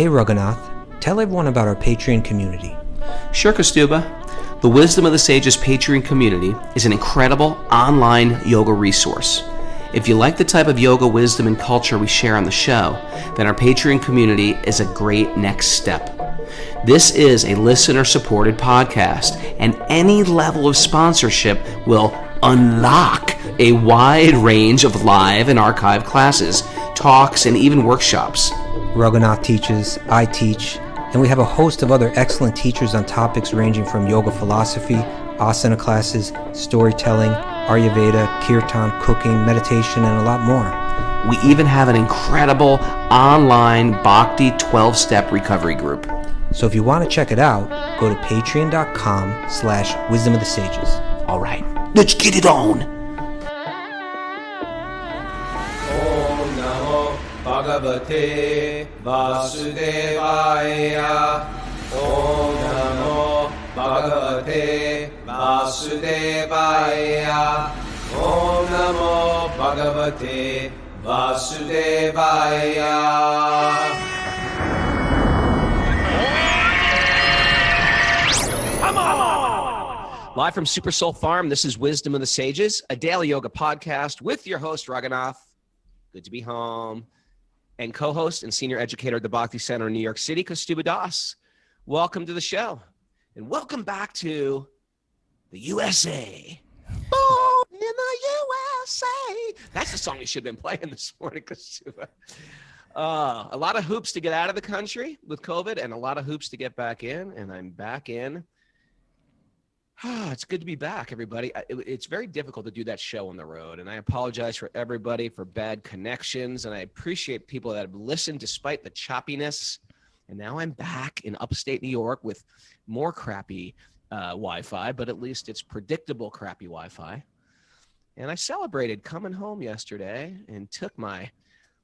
Hey Raghunath, tell everyone about our Patreon community. Sure, Kaustubha. The Wisdom of the Sages Patreon community is an incredible online yoga resource. If you like the type of yoga wisdom and culture we share on the show, then our Patreon community is a great next step. This is a listener-supported podcast, and any level of sponsorship will unlock a wide range of live and archived classes, talks, and even workshops. Raghunath teaches, I teach, and we have a host of other excellent teachers on topics ranging from yoga philosophy, asana classes, storytelling, Ayurveda, kirtan, cooking, meditation, and a lot more. We even have an incredible online Bhakti 12-step recovery group. So if you want to check it out, go to patreon.com/wisdom of the sages. All right, let's get it on. Om Namo Bhagavate Vasudevaya. Om Namo Bhagavate Vasudevaya. Om Namo Bhagavate Vasudevaya. Live from Super Soul Farm, this is Wisdom of the Sages, a daily yoga podcast with your host, Raghunath. Good to be home. And co-host and senior educator at the Bhakti Center in New York City, Kaustubha. Welcome to the show. And welcome back to the USA. Born in the USA. That's the song you should have been playing this morning, Kaustubha. A lot of hoops to get out of the country with COVID and a lot of hoops to get back in. And I'm back in. It's good to be back, everybody. It's very difficult to do that show on the road, and I apologize for everybody for bad connections, and I appreciate people that have listened despite the choppiness. And now I'm back in upstate New York with more crappy Wi-Fi, but at least it's predictable crappy Wi-Fi. And I celebrated coming home yesterday and took my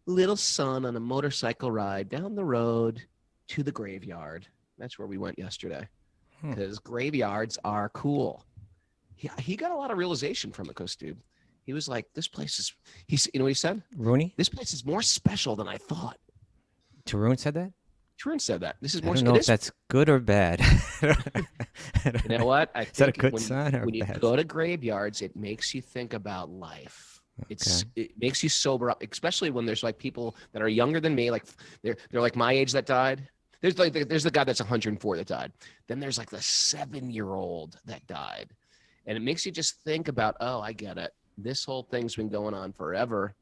little son on a motorcycle ride down the road to the graveyard. That's where we went yesterday. Because graveyards are cool. He got a lot of realization from it, Kaustubha. He was like, this place is, you know what he said? Rooney? This place is more special than I thought. Tarun said that? Tarun said that. This is more I don't know if that's good or bad. You know what? I Is that a think good sign or when you bad? go to graveyards, it makes you think about life. Okay. It makes you sober up, especially when there's like people that are younger than me, like they're like my age that died. There's the guy that's 104 that died. Then there's like the 7-year-old that died. And it makes you just think about, oh, I get it. This whole thing's been going on forever.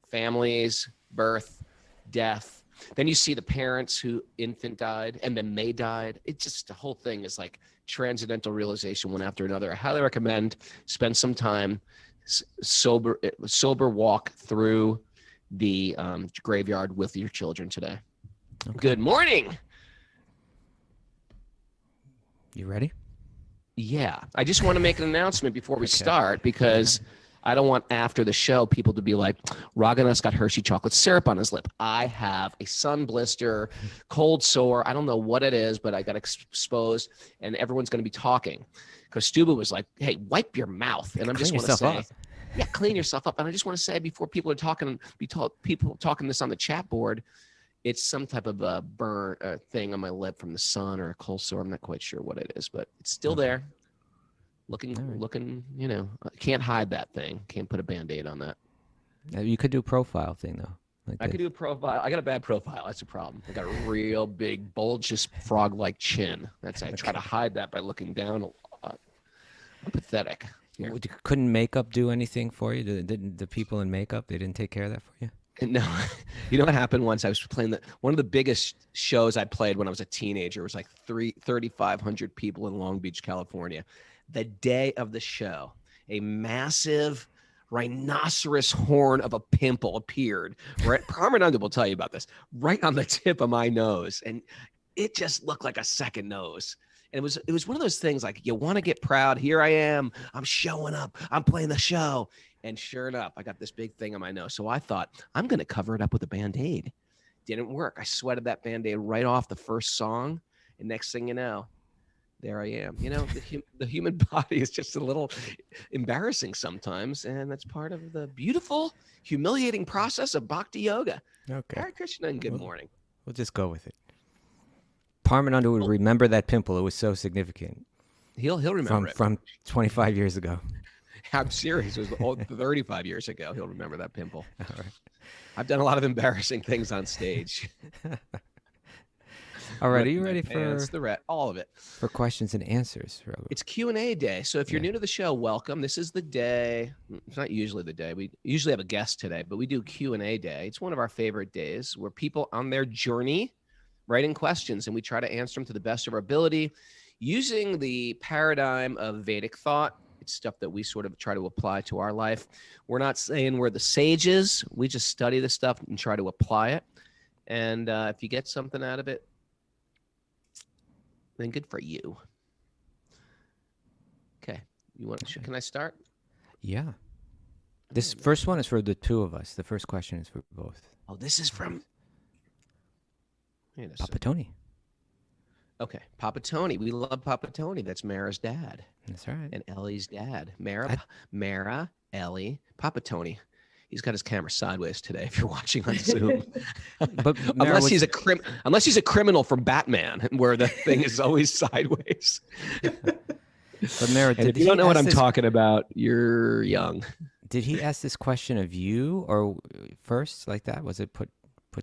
Families, birth, death. Then you see the parents who infant died and then they died. It just, the whole thing is like transcendental realization one after another. I highly recommend spend some time sober walk through the graveyard with your children today. Okay. Good morning. You ready? Yeah. I just want to make an announcement before we start because I don't want after the show people to be like, Raghunath's got Hershey chocolate syrup on his lip. I have a sun blister, cold sore. I don't know what it is, but I got exposed and everyone's going to be talking. Kaustubha was like, hey, wipe your mouth. And I'm just want to say, yeah, clean yourself up. And I just want to say before people are talking, people talking this on the chat board, it's some type of a burn thing on my lip from the sun or a cold sore. I'm not quite sure what it is, but it's still there. Looking, you know, can't hide that thing. Can't put a Band-Aid on that. You could do a profile thing, though. I could do a profile. I got a bad profile. That's a problem. I got a real big, bulgous, frog-like chin. I try to hide that by looking down a lot. I'm pathetic. Here. Couldn't makeup do anything for you? Didn't the people in makeup, they didn't take care of that for you? No, you know what happened once? I was playing one of the biggest shows I played when I was a teenager. It was like 3,500 people in Long Beach, California. The day of the show, a massive rhinoceros horn of a pimple appeared. Right, Parmananda will tell you about this. Right on the tip of my nose, and it just looked like a second nose. And it was one of those things like you want to get proud. Here I am. I'm showing up. I'm playing the show. And sure enough, I got this big thing on my nose. So I thought, I'm going to cover it up with a Band-Aid. Didn't work. I sweated that Band-Aid right off the first song. And next thing you know, there I am. You know, the human body is just a little embarrassing sometimes. And that's part of the beautiful, humiliating process of Bhakti-yoga. Okay. Hare Krishna and good morning. We'll just go with it. Parmananda would remember that pimple. It was so significant. He'll remember from 25 years ago. I'm serious. It was 35 years ago. He'll remember that pimple. All right. I've done a lot of embarrassing things on stage. All right, are you ready all of it for questions and answers, Raghu? It's Q&A day. So if you're new to the show, welcome. This is the day. It's not usually the day. We usually have a guest today, but we do Q&A day. It's one of our favorite days where people on their journey write in questions and we try to answer them to the best of our ability using the paradigm of Vedic thought. It's stuff that we sort of try to apply to our life. We're not saying we're the sages. We just study the stuff and try to apply it. And if you get something out of it, then good for you. Okay. Can I start? Yeah. This first one is for the two of us. The first question is for both. Oh, this is from Papa Tony. Okay. Papa Tony. We love Papa Tony. That's Mara's dad. That's right. And Ellie's dad. Mara, Ellie, Papa Tony. He's got his camera sideways today if you're watching on Zoom. But unless he's a criminal from Batman, where the thing is always sideways. But Mara, if you don't know what I'm talking about, you're young. Did he ask this question of you or first like that? Was it put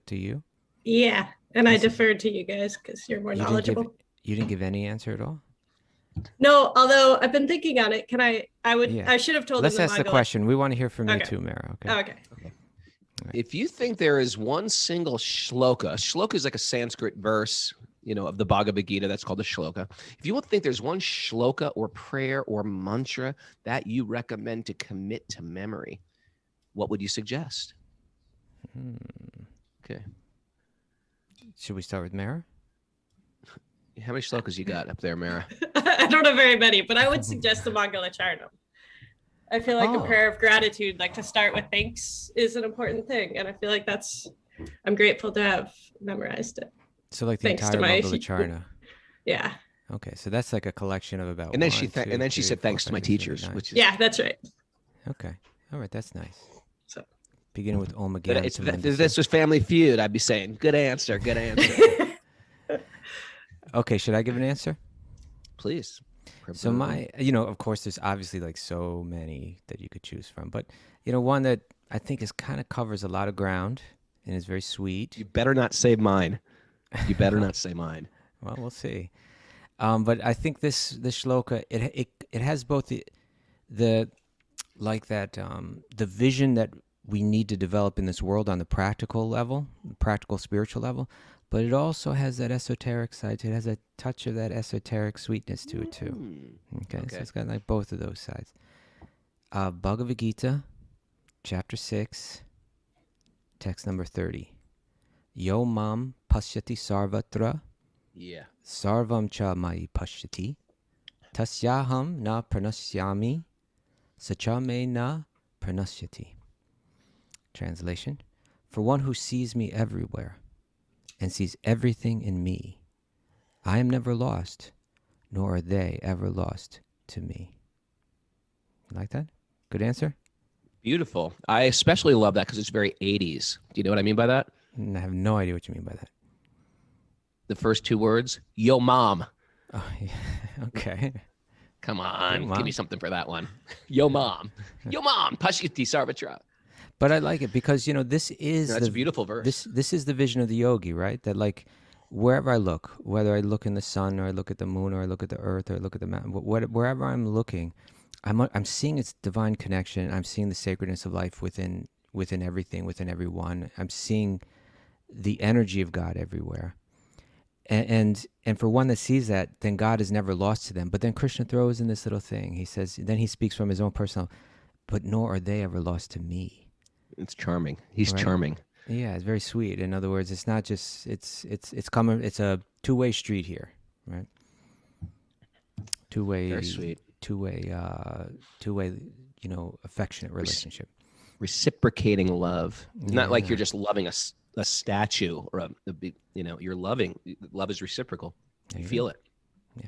to you? Yeah, and I deferred to you guys because you're more knowledgeable. You didn't give any answer at all? No, although I've been thinking on it. I should have told Let's him. Ask the question. We want to hear from you too, Mara. Okay. Okay. Right. If you think there is one single shloka is like a Sanskrit verse, of the Bhagavad-gita, that's called a shloka. If you think there's one shloka or prayer or mantra that you recommend to commit to memory, what would you suggest? Okay. Should we start with Mara? How many shlokas you got up there, Mara? I don't have very many, but I would suggest the Mangala Charnam. I feel like a prayer of gratitude, like to start with thanks, is an important thing. And I feel like I'm grateful to have memorized it. So like the entire Mangala Charna. Yeah. Okay, so that's like a collection of about. And then she said thanks to my teachers, which is that's right. Okay, all right, that's nice. So beginning with Om again. If this was Family Feud, I'd be saying good answer. Okay, should I give an answer? Please. So of course, there's obviously like so many that you could choose from, but one that I think covers a lot of ground and is very sweet. You better not say mine. Well, we'll see. But I think this shloka it has both the vision that we need to develop in this world on the practical level, practical spiritual level. But it also has that esoteric side to it. It has a touch of that esoteric sweetness to it too. Okay. So it's got like both of those sides. Bhagavad-gita, chapter 6, text number 30. Yo mam pashyati sarvatra. Yeah. Sarvam cha mai pashyati. Tasyaham na pranasyami. Sacha me na pranasyati. Translation. For one who sees me everywhere and sees everything in me, I am never lost, nor are they ever lost to me. You like that? Good answer? Beautiful. I especially love that because it's very 80s. Do you know what I mean by that? I have no idea what you mean by that. The first two words, yo mom. Oh, yeah. Okay. Come on, give me something for that one. Yo mom. Yo mom, pashyati sarvatra. But I like it because, this is that's a beautiful verse. This is the vision of the yogi, right? That like wherever I look, whether I look in the sun or I look at the moon or I look at the earth or I look at the mountain, wherever I'm looking, I'm seeing its divine connection. I'm seeing the sacredness of life within everything, within everyone. I'm seeing the energy of God everywhere. And for one that sees that, then God is never lost to them. But then Krishna throws in this little thing. He says, then he speaks from his own personal, but nor are they ever lost to me. It's charming. He's charming. Yeah, it's very sweet. In other words, it's not just it's coming. It's a two-way street here, right? Two-way. Very sweet. Two-way. Affectionate relationship. Reciprocating love. It's not like you're just loving a statue or you're loving. Love is reciprocal. You feel it. Yeah.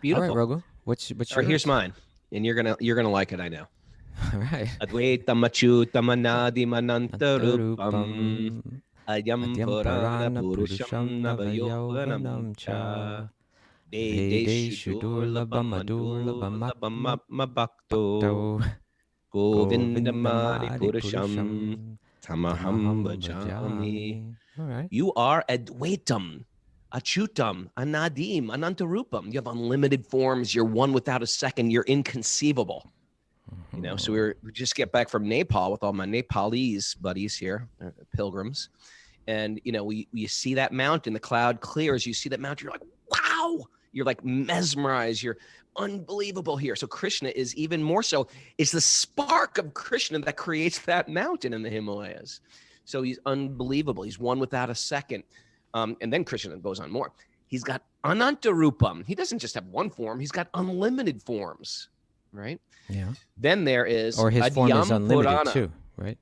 Beautiful. All right, Raghu. What's your? Here's mine, and you're gonna like it. I know. All right. Advaita Machyuta Manadi Manantarupam Adyam Adyam Purana Parana Purusham Purusham Navayovanam Navayovanam Cha Cha Vedeshu Vedeshu Durlabam Durlabam Adurlabam Bhakto Govindamadi Govindamadi Purusham Purusham Tamaham Tamaham Bhajami. Bhajami. All right. You are Advaitam, Achutam, Anadim, Anantarupam. You have unlimited forms. You're one without a second. You're inconceivable. You know, so we just get back from Nepal with all my Nepalese buddies here, pilgrims. And, you know, we see that mountain, the cloud clears. You see that mountain, you're like, wow. You're like mesmerized. You're unbelievable here. So Krishna is even more so. It's the spark of Krishna that creates that mountain in the Himalayas. So he's unbelievable. He's one without a second. And then Krishna goes on more. He's got Anantarupam. He doesn't just have one form. He's got unlimited forms, right? Yeah. Then there is Or his form is Adyam unlimited Purana. too, right?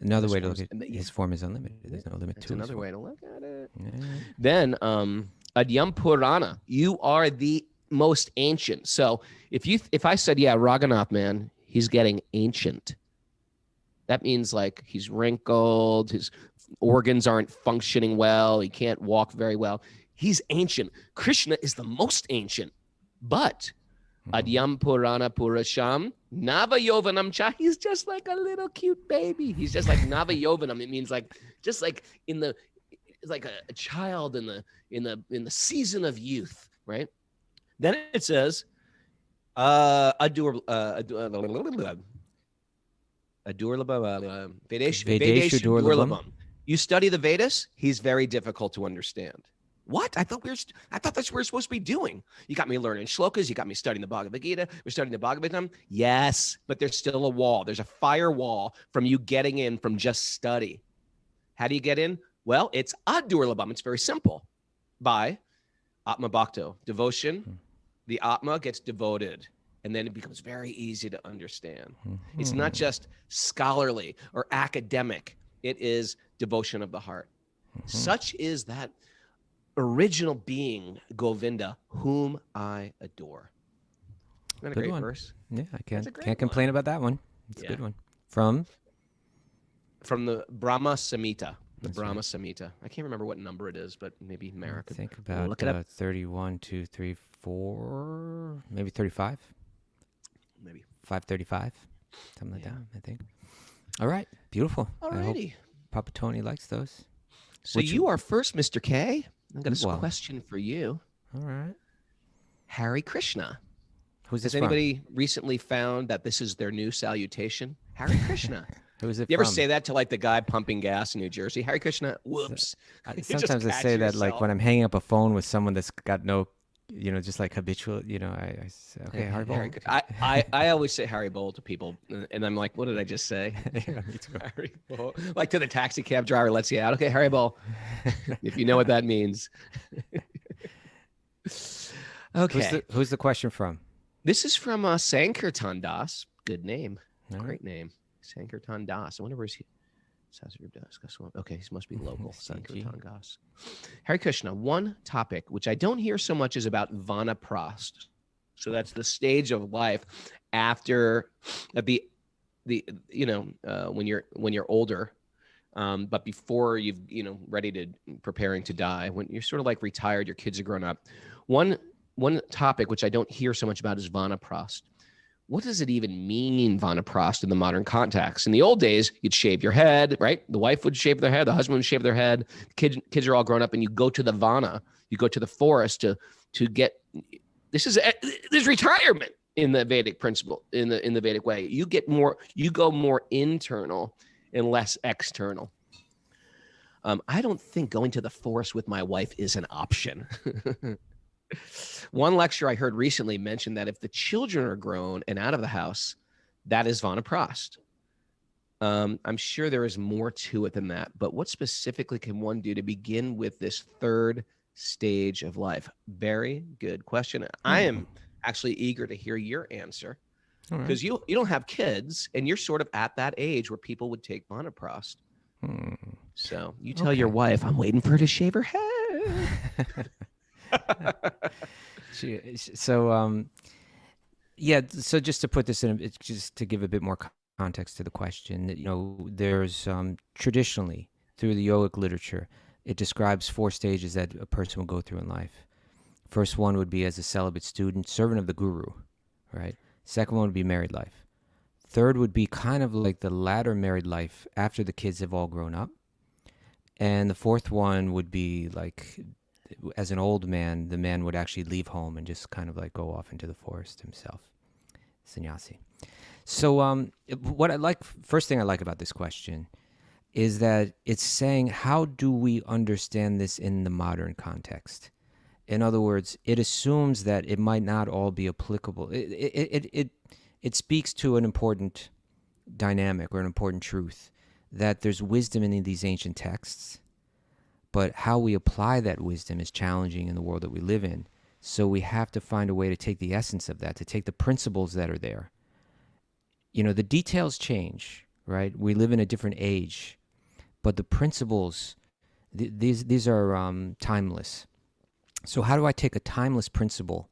Another His way to form look is- at his form is unlimited. There's no limit That's to another his way to look at it. form. Yeah. Then Adyam Purana. You are the most ancient. So if I said, yeah, Raghunath, man, he's getting ancient. That means like he's wrinkled, his organs aren't functioning well, he can't walk very well. He's ancient. Krishna is the most ancient. But Adyam Purana Purusham Navayovanam Cha. He's just like a little cute baby. He's just like Navayovanam. It means like just like like a child in the season of youth, right? Then it says Vedeshu Vedeshu Durlabam. Durlabam. You study the Vedas, he's very difficult to understand. What? I thought that's what we're supposed to be doing. You got me learning shlokas. You got me studying the Bhagavad-gita. We're studying the Bhagavatam. Yes, but there's still a wall. There's a firewall from you getting in from just study. How do you get in? Well, it's Adurlabam. It's very simple. By Atma Bhakto, devotion. The Atma gets devoted, and then it becomes very easy to understand. It's not just scholarly or academic. It is devotion of the heart. Such is that original being, Govinda, whom I adore. Isn't that a Good great one. verse? Yeah, I That's a great can't complain about that one. It's a good one. From the Brahma Samhita. The That's Brahma Samhita. I can't remember what number it is, but maybe Mara could think about look it up. 31, 2, 3, 4, maybe 35, Maybe. 535, something like that. I think. All right, beautiful. I hope Alrighty. Papa Tony likes those. So you are first, Mr. K. I've got a Well. question for you. All right. Hare Krishna. Who's this Has anybody recently found that this is their new salutation? Hare Krishna. from? Who's it You ever from? say that to like the guy pumping gas in New Jersey? Hare Krishna. Whoops. You just Sometimes I catch say that like yourself. when I'm hanging up a phone with someone that's got no, just like habitual, I say, okay, Haribo. Harry, I always say Harry Bowl to people, and I'm like, what did I just say? Yeah, me too. Harry Bowl. Like to the taxi cab driver lets you out. Okay, Harry Bowl. If you know what that means. Okay. Who's the question from? This is from Sankirtan Das. Good name. All right. Great name. Sankirtan Das. I wonder where's he. Okay, he must be local. Sankirtan Das. Hare Krishna. One topic which I don't hear so much is about vanaprastha. So that's the stage of life after when you're older, but before you've ready to preparing to die. When you're sort of like retired, your kids are grown up. One topic which I don't hear so much about is vanaprastha. What does it even mean, vanaprastha, in the modern context? In the old days, you'd shave your head, right? The wife would shave their head, the husband would shave their head. Kids are all grown up, and you go to the vana, you go to the forest to get. There's retirement in the Vedic principle, in the Vedic way. You go more internal and less external. I don't think going to the forest with my wife is an option. One lecture I heard recently mentioned that if the children are grown and out of the house, that is vanaprastha. I'm sure there is more to it than that, but what specifically can one do to begin with this third stage of life? Very good question. I am actually eager to hear your answer because you don't have kids and you're sort of at that age where people would take vanaprastha. So you tell your wife, I'm waiting for her to shave her head. So just to put this in, just to give a bit more context to the question, that there's traditionally through the yogic literature, it describes 4 stages that a person will go through in life. First one would be as a celibate student, servant of the guru, right? Second one would be married life. Third would be kind of like the latter married life after the kids have all grown up. And the fourth one would be like, as an old man, the man would actually leave home and just kind of like go off into the forest himself. Sannyasi. So first thing I like about this question is that it's saying, how do we understand this in the modern context? In other words, it assumes that it might not all be applicable. It speaks to an important dynamic or an important truth, that there's wisdom in these ancient texts, but how we apply that wisdom is challenging in the world that we live in. So we have to find a way to take the essence of that, to take the principles that are there. You know, the details change, right? We live in a different age, but the principles, these are timeless. So how do I take a timeless principle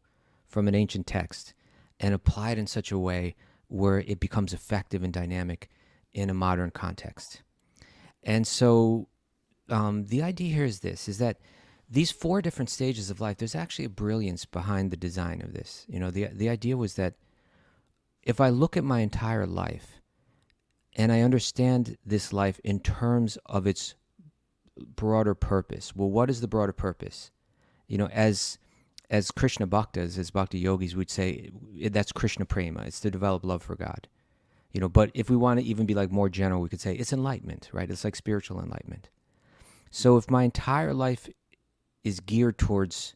from an ancient text and apply it in such a way where it becomes effective and dynamic in a modern context? And so the idea here is this, is that these 4 different stages of life, there's actually a brilliance behind the design of this. You know, the idea was that if I look at my entire life and I understand this life in terms of its broader purpose, well, what is the broader purpose? You know, as Krishna Bhaktas, as Bhakti-yogis would say, that's Krishna Prema. It's to develop love for God. You know, but if we want to even be like more general, we could say it's enlightenment, right? It's like spiritual enlightenment. So if my entire life is geared towards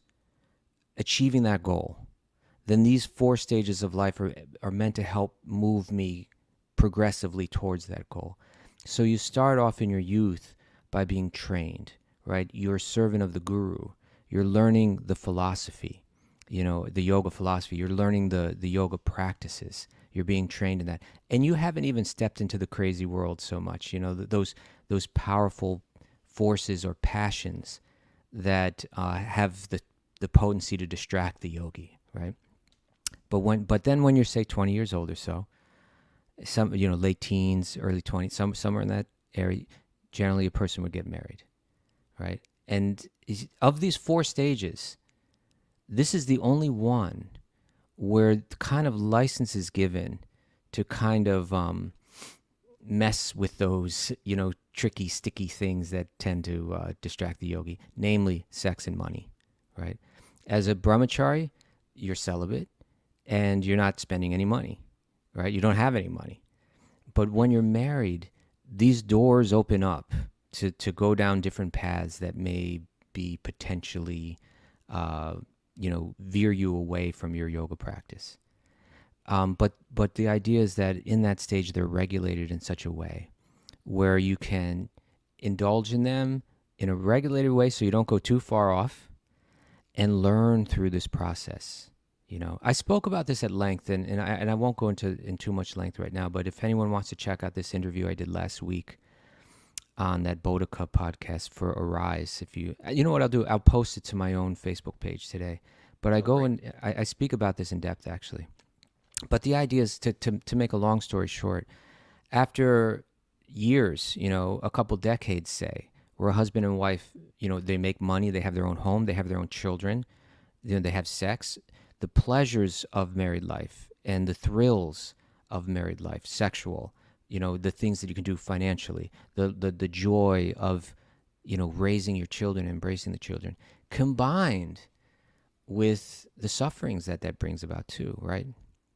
achieving that goal, then these 4 stages of life are meant to help move me progressively towards that goal. So you start off in your youth by being trained, right? You're a servant of the guru. You're learning the philosophy, you know, the yoga philosophy. You're learning the yoga practices. You're being trained in that. And you haven't even stepped into the crazy world so much, you know, those powerful forces or passions that have the potency to distract the yogi, right? But then when you're, say, 20 years old or so, some, you know, late teens, early 20s, somewhere in that area, generally a person would get married, right? And of these 4 stages, this is the only one where kind of license is given to kind of mess with those, you know, tricky, sticky things that tend to distract the yogi, namely sex and money, right? As a brahmachari, you're celibate and you're not spending any money, right? You don't have any money. But when you're married, these doors open up to go down different paths that may be potentially, you know, veer you away from your yoga practice. But the idea is that in that stage, they're regulated in such a way where you can indulge in them in a regulated way so you don't go too far off and learn through this process. You know, I spoke about this at length, and I won't go in too much length right now, but if anyone wants to check out this interview I did last week on that Bodhika podcast for Arise, you know what I'll do? I'll post it to my own Facebook page today. But I go and I speak about this in depth, actually. But the idea is to make a long story short, after years, you know, a couple decades, say, where a husband and wife, you know, they make money, they have their own home, they have their own children, you know, they have sex, the pleasures of married life and the thrills of married life, sexual, you know, the things that you can do financially, the joy of, you know, raising your children, embracing the children, combined with the sufferings that brings about too, right?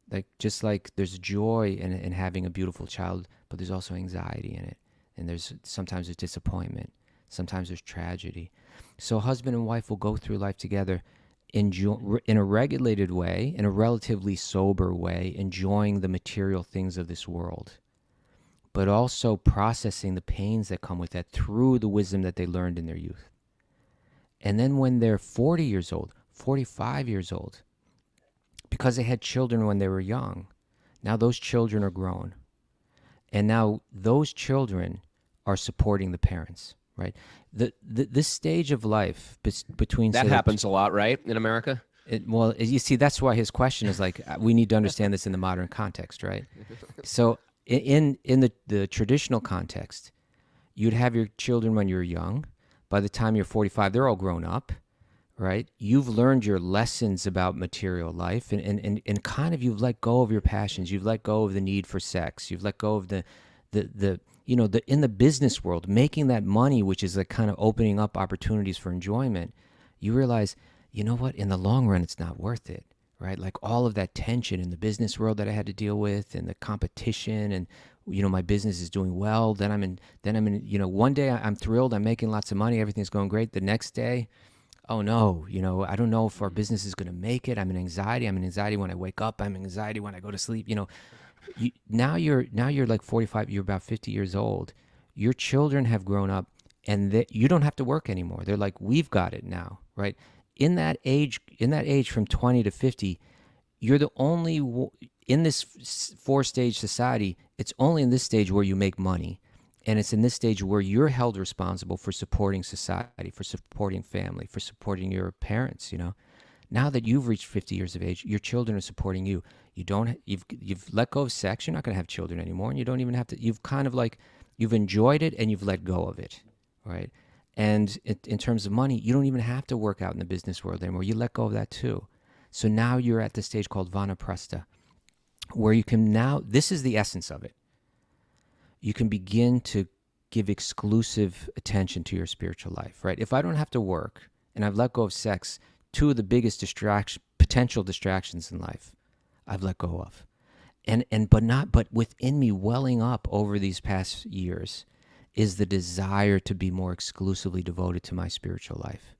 Like, just like there's joy in having a beautiful child, but there's also anxiety in it. And sometimes there's disappointment. Sometimes there's tragedy. So husband and wife will go through life together in a regulated way, in a relatively sober way, enjoying the material things of this world, but also processing the pains that come with that through the wisdom that they learned in their youth. And then when they're 40 years old, 45 years old, because they had children when they were young, now those children are grown. And now those children are supporting the parents, right? This stage of life between... That happens a lot, right, in America? Well, you see, that's why his question is like, we need to understand this in the modern context, right? So in the traditional context, You'd have your children when you're young. By the time you're 45, they're all grown up, right? You've learned your lessons about material life, and kind of you've let go of your passions. You've let go of the need for sex. You've let go of the in the business world, making that money, which is like kind of opening up opportunities for enjoyment. You realize, you know what? In the long run, it's not worth it, right? Like all of that tension in the business world that I had to deal with, and the competition, and my business is doing well. Then I'm in. One day I'm thrilled, I'm making lots of money, everything's going great. The next day, oh no, I don't know if our business is going to make it. I'm in anxiety. I'm in anxiety when I wake up. I'm in anxiety when I go to sleep. Now you're like 45. You're about 50 years old. Your children have grown up, and you don't have to work anymore. They're like, we've got it now, right? In that age from 20 to 50, you're the only in this 4-stage society. It's only in this stage where you make money, and it's in this stage where you're held responsible for supporting society, for supporting family, for supporting your parents. Now that you've reached 50 years of age, your children are supporting you. You've let go of sex. You're not going to have children anymore, and you don't even have to. You've kind of like you've enjoyed it, and you've let go of it, right? And in terms of money, you don't even have to work out in the business world anymore. You let go of that too. So now you're at the stage called vanaprastha, where you can now, this is the essence of it. You can begin to give exclusive attention to your spiritual life, right? If I don't have to work and I've let go of sex, two of the biggest potential distractions in life, I've let go of. But within me, welling up over these past years, is the desire to be more exclusively devoted to my spiritual life,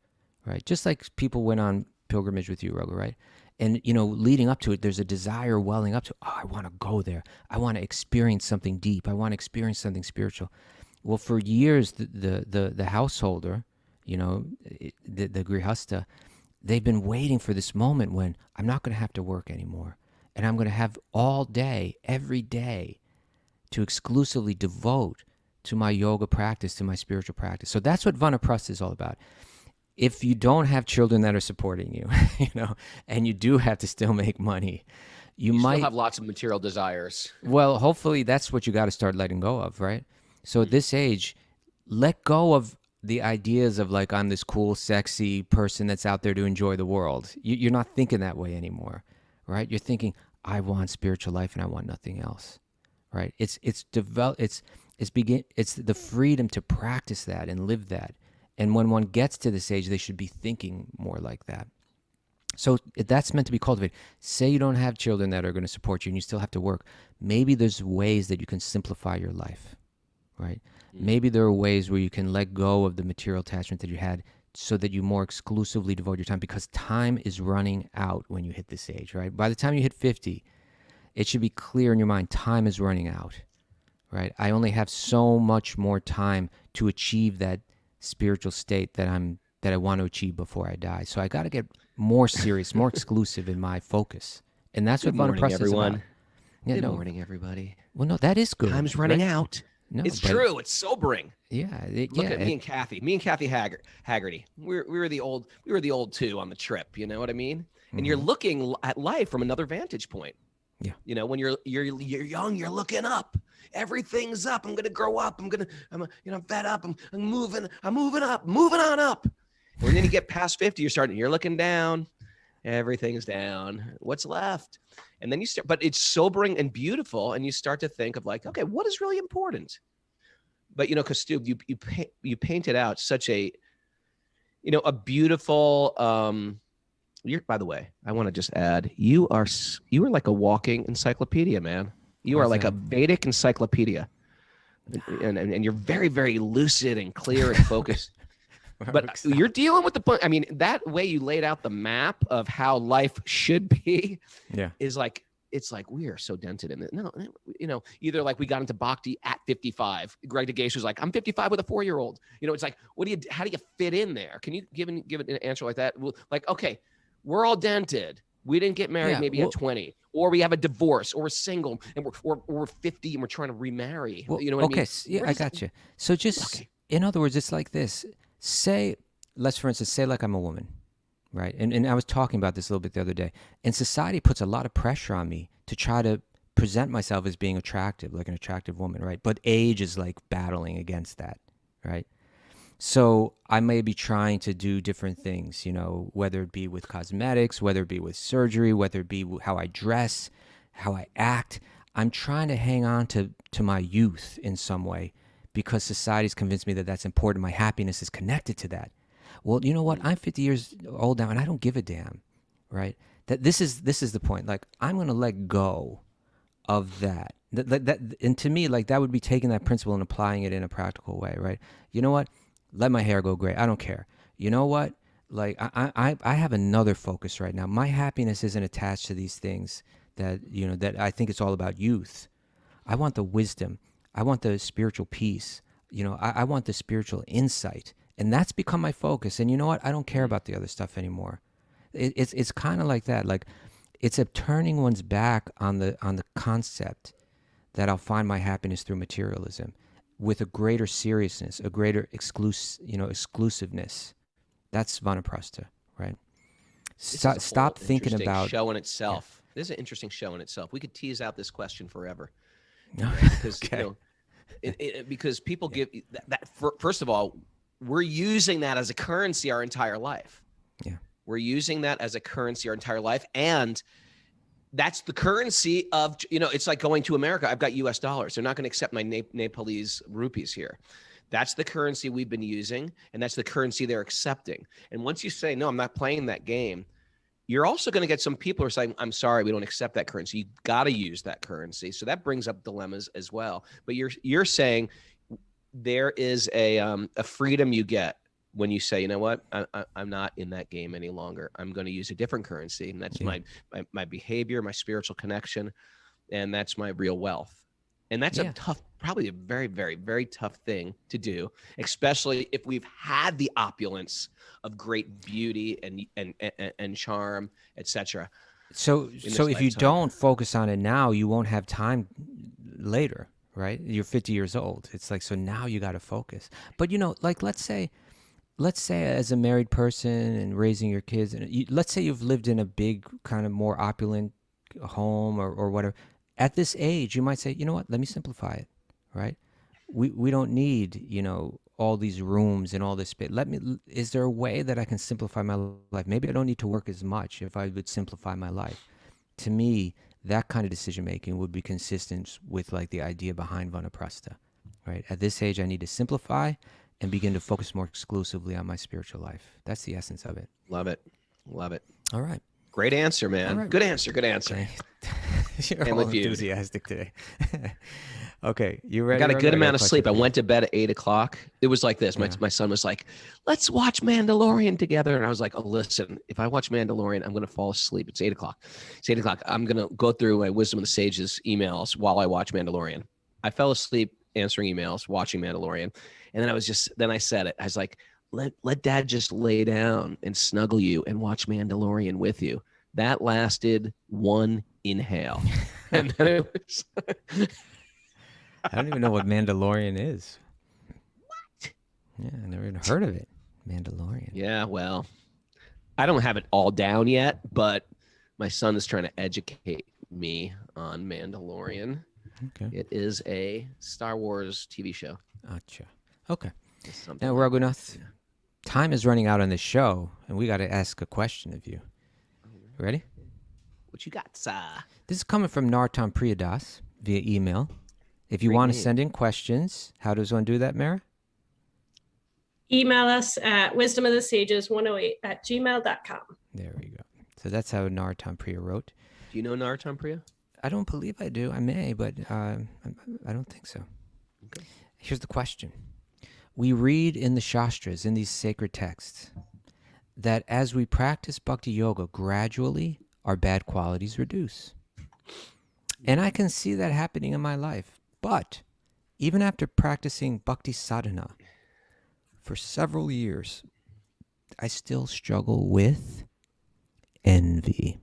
right? Just like people went on pilgrimage with you, Raghu, right? And, leading up to it, there's a desire welling up to, I want to go there. I want to experience something deep. I want to experience something spiritual. Well, for years, the householder, the grihasta, they've been waiting for this moment when I'm not going to have to work anymore. And I'm going to have all day, every day, to exclusively devote to my yoga practice, to my spiritual practice. So that's what vanaprastha is all about. If you don't have children that are supporting you, and you do have to still make money, you might still have lots of material desires. Well, hopefully that's what you got to start letting go of, right? So at this age, let go of the ideas of like, I'm this cool, sexy person that's out there to enjoy the world. You're not thinking that way anymore, right? You're thinking, I want spiritual life and I want nothing else, right? It's the freedom to practice that and live that. And when one gets to this age, they should be thinking more like that. So that's meant to be cultivated. Say you don't have children that are going to support you and you still have to work. Maybe there's ways that you can simplify your life, right? Maybe there are ways where you can let go of the material attachment that you had so that you more exclusively devote your time, because time is running out when you hit this age, right? By the time you hit 50, it should be clear in your mind, time is running out, right? I only have so much more time to achieve that spiritual state that I want to achieve before I die. So I got to get more serious, more exclusive in my focus. And that's what vanaprastha is about. Yeah, Good morning, everybody. Well, no, that is good. Time's running right? out. No, it's true. It's sobering. Yeah. Look at me and Kathy. Me and Kathy Haggerty. We were the old two on the trip. You know what I mean? And you're looking at life from another vantage point. Yeah. When you're young, you're looking up. Everything's up. I'm gonna grow up. I'm fed up. I'm moving up, moving on up. And then you get past 50, you're looking down. Everything's down. What's left? And then you start, but it's sobering and beautiful. And you start to think of like, okay, what is really important? But Kaustubha, you painted out such a beautiful. By the way, I want to just add, you are like a walking encyclopedia, man. You are like a Vedic encyclopedia, and you're very, very lucid and clear and focused. But you're dealing with the point. I mean, that way you laid out the map of how life should be. Yeah, is like, it's like we are so dented in it. No, either like we got into bhakti at 55. Greg DeGace was like, I'm 55 with a 4-year-old. It's like, how do you fit in there? Can you give an answer like that? Well, like, okay, we're all dented. We didn't get married at 20, or we have a divorce, or we're single, and we're 50 and we're trying to remarry. Well, you know what I mean? Okay, yeah, I got you. So just, in other words, it's like this. Let's for instance, say like I'm a woman, right? And I was talking about this a little bit the other day. And society puts a lot of pressure on me to try to present myself as being attractive, like an attractive woman, right? But age is like battling against that, right? So I may be trying to do different things, whether it be with cosmetics, whether it be with surgery, whether it be how I dress, how I act. I'm trying to hang on to my youth in some way because society's convinced me that that's important. My happiness is connected to that. Well, you know what? I'm 50 years old now and I don't give a damn, right? That this is the point. Like, I'm going to let go of that. And to me, like, that would be taking that principle and applying it in a practical way, right? You know what? Let my hair go gray. I don't care. You know what? Like, I have another focus right now. My happiness isn't attached to these things that I think it's all about youth. I want the wisdom. I want the spiritual peace. I want the spiritual insight. And that's become my focus. And you know what? I don't care about the other stuff anymore. It's kind of like that. Like, it's a turning one's back on the concept that I'll find my happiness through materialism, with a greater seriousness, a greater exclusiveness. That's vanaprastha, right? Stop thinking about show in itself. Yeah. This is an interesting show in itself. We could tease out this question forever. Because okay. Because people give that. First of all, we're using that as a currency our entire life. Yeah, we're using that as a currency our entire life, and that's the currency of, it's like going to America. I've got US dollars. They're not going to accept my Nepalese rupees here. That's the currency we've been using, and that's the currency they're accepting. And once you say, no, I'm not playing that game, you're also going to get some people who are saying, I'm sorry, we don't accept that currency. You got to use that currency. So that brings up dilemmas as well. But you're saying there is a freedom you get when you say, you know what, I'm not in that game any longer. I'm going to use a different currency, and that's my behavior, my spiritual connection, and that's my real wealth. And that's probably a very, very, very tough thing to do, especially if we've had the opulence of great beauty and charm, etc. So if you don't focus on it now, you won't have time later, right? You're 50 years old. It's like, so now you got to focus. But like, let's say as a married person and raising your kids, and let's say you've lived in a big kind of more opulent home or whatever. At this age, you might say, you know what, let me simplify it, right? We don't need, all these rooms and all this space. Is there a way that I can simplify my life? Maybe I don't need to work as much if I would simplify my life. To me, that kind of decision-making would be consistent with like the idea behind vanaprastha, right? At this age, I need to simplify and begin to focus more exclusively on my spiritual life. That's the essence of it. Love it. Love it. All right. Great answer, man. Right. Good answer. Okay. You're all enthusiastic today. Okay, you ready? I got a good amount of sleep. I went to bed at 8:00. It was like this. My son was like, let's watch Mandalorian together. And I was like, oh, listen, if I watch Mandalorian, I'm going to fall asleep. It's 8:00. It's 8:00. I'm going to go through my Wisdom of the Sages emails while I watch Mandalorian. I fell asleep answering emails, watching Mandalorian. And then I said it. I was like, let dad just lay down and snuggle you and watch Mandalorian with you. That lasted one inhale. And then it was... I don't even know what Mandalorian is. What? Yeah, I never even heard of it. Mandalorian. Yeah, well, I don't have it all down yet, but my son is trying to educate me on Mandalorian. Okay. It is a Star Wars TV show. Gotcha. Okay. Now, Raghunath, time is running out on this show, and we got to ask a question of you. Ready? What you got, sir? This is coming from Nartan Priyadas via email. If you want to send in questions, how does one do that, Mara? Email us at wisdomofthesages108@gmail.com. There we go. So that's how Nartan Priya wrote. Do you know Nartan Priya? I don't believe I do. I may, but I don't think so. Okay. Here's the question. We read in the Shastras, in these sacred texts, that as we practice Bhakti Yoga, gradually our bad qualities reduce. And I can see that happening in my life. But even after practicing Bhakti Sadhana for several years, I still struggle with envy.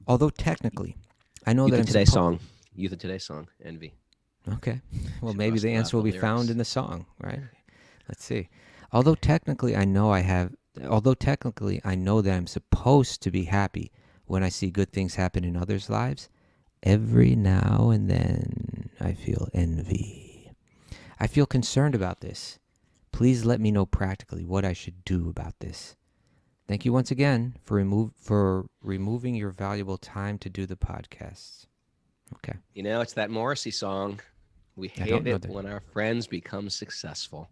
Although technically, I know Youth of Today's song, envy. Okay. Well, maybe the answer will be found in the song, right? Let's see. Although technically I know that I'm supposed to be happy when I see good things happen in others' lives, every now and then I feel envy. I feel concerned about this Please let me know practically what I should do about this. Thank you once again for removing your valuable time to do the podcasts. Okay. You know, it's that Morrissey song. We hate it when our friends become successful.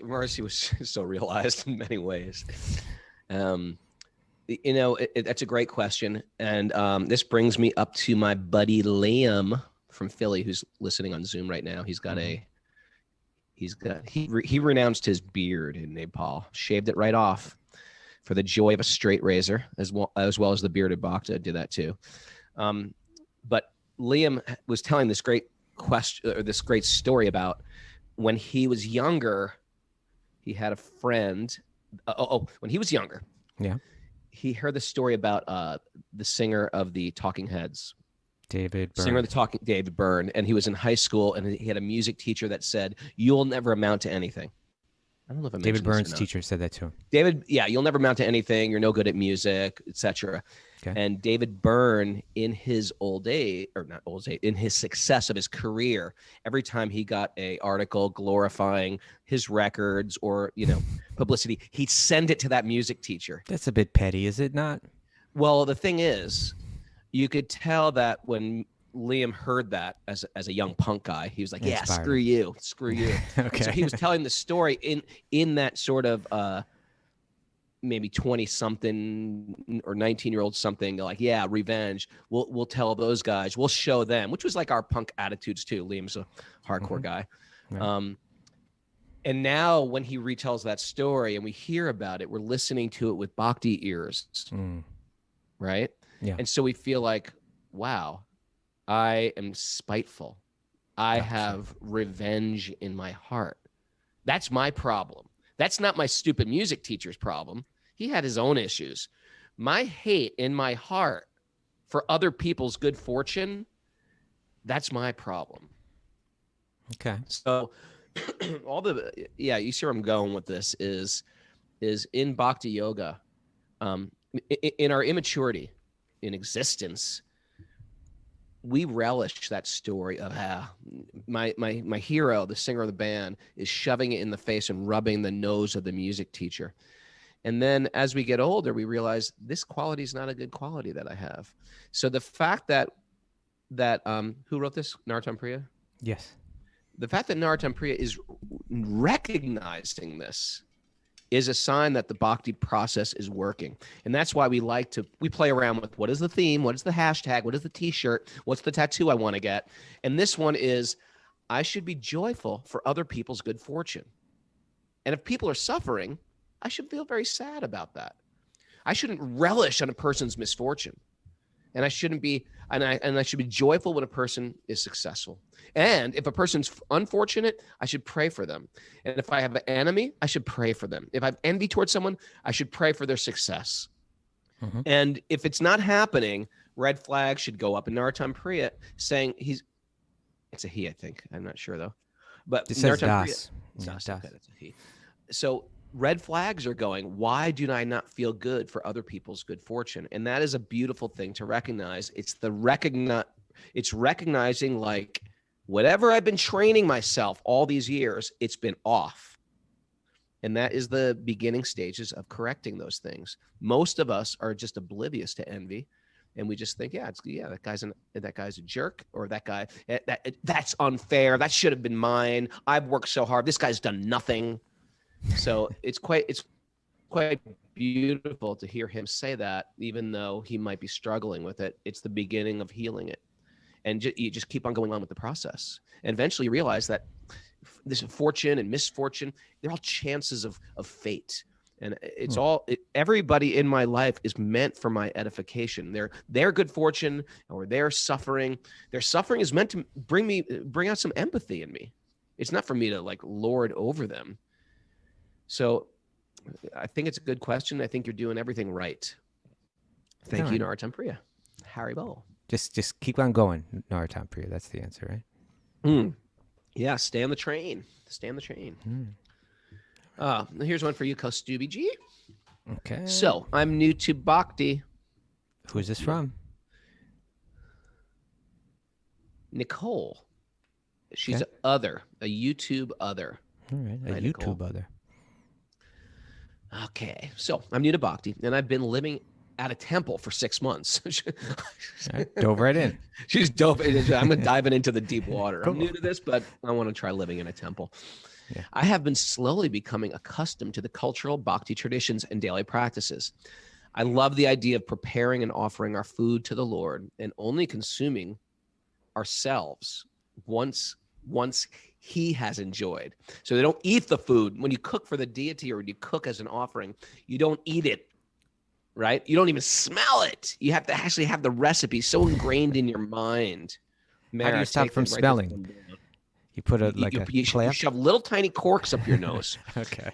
Morrissey was so realized in many ways. You know, that's a great question. And this brings me up to my buddy Liam from Philly, who's listening on Zoom right now. He renounced his beard in Nepal, shaved it right off for the joy of a straight razor, as well as the bearded Bhakta did that too. But Liam was telling this great story about when he was younger. He had a friend. When he was younger, yeah, he heard the story about the singer of the Talking Heads, David Byrne, and he was in high school, and he had a music teacher that said, "You'll never amount to anything." I don't know if I David Byrne's teacher said that too. You'll never amount to anything. You're no good at music, etc. Okay. And David Byrne, in his in his success of his career, every time he got a article glorifying his records or publicity, he'd send it to that music teacher. That's a bit petty, is it not? Well, the thing is, you could tell that when Liam heard that as a young punk guy, he was like, "Yeah, screw you." Okay. So he was telling the story in that sort of maybe 20-something or 19-year-old something, like, "Yeah, revenge. We'll tell those guys. We'll show them," which was like our punk attitudes too. Liam's a hardcore guy. Right. And now when he retells that story and we hear about it, we're listening to it with bhakti ears, right? Yeah. And so we feel like, wow, I am spiteful. I have revenge in my heart. That's my problem. That's not my stupid music teacher's problem. He had his own issues. My hate in my heart for other people's good fortune, that's my problem. Okay. So you see where I'm going with this is in Bhakti Yoga, in our immaturity in existence, we relish that story of my hero, the singer of the band, is shoving it in the face and rubbing the nose of the music teacher. And then as we get older, we realize this quality is not a good quality that I have. So the fact that who wrote this? Narottam Priya? Yes. The fact that Narottam Priya is recognizing this is a sign that the bhakti process is working. And that's why we play around with what is the theme, what is the hashtag, what is the t-shirt, what's the tattoo I want to get. And this one is, I should be joyful for other people's good fortune. And if people are suffering, I should feel very sad about that. I shouldn't relish on a person's misfortune. And I should be joyful when a person is successful. And if a person's unfortunate, I should pray for them. And if I have an enemy, I should pray for them. If I have envy towards someone, I should pray for their success. Mm-hmm. And if it's not happening, red flags should go up. In Narottam Priya saying it's a he, I think. I'm not sure though. But it says Narottam das. Priya, das. Okay, that's a he. So red flags are going, why do I not feel good for other people's good fortune? And that is a beautiful thing to recognize. It's recognizing, like, whatever I've been training myself all these years, it's been off. And that is the beginning stages of correcting those things. Most of us are just oblivious to envy. And we just think, that guy's a jerk, or that guy, that's unfair. That should have been mine. I've worked so hard. This guy's done nothing. So it's quite beautiful to hear him say that, even though he might be struggling with it. It's the beginning of healing it. And you just keep on going on with the process. And eventually you realize that this fortune and misfortune, they're all chances of fate. And it's everybody in my life is meant for my edification. Their good fortune or their suffering is meant to bring out some empathy in me. It's not for me to like lord over them. So I think it's a good question. I think you're doing everything right. Thank you, Narottam Priya. Harry Bowl. Just keep on going, Narottam Priya. That's the answer, right? Yeah, stay on the train. Stay on the train. Here's one for you, Kaustubha Ji. Okay. So I'm new to Bhakti. Who's this from? Nicole. She's Okay. a YouTube other. All right. A Right, Nicole? YouTube other. Okay, so I'm new to Bhakti, and I've been living at a temple for 6 months. All right. Dove right in. She's dope. I'm diving into the deep water. I'm Cool. new to this, but I want to try living in a temple. Yeah. I have been slowly becoming accustomed to the cultural Bhakti traditions and daily practices. I love the idea of preparing and offering our food to the Lord and only consuming ourselves once he has enjoyed. So they don't eat the food. When you cook for the deity or when you cook as an offering, you don't eat it, right? You don't even smell it. You have to actually have the recipe so ingrained in your mind. How do you stop from smelling? You put a You clamp? shove little tiny corks up your nose. Okay.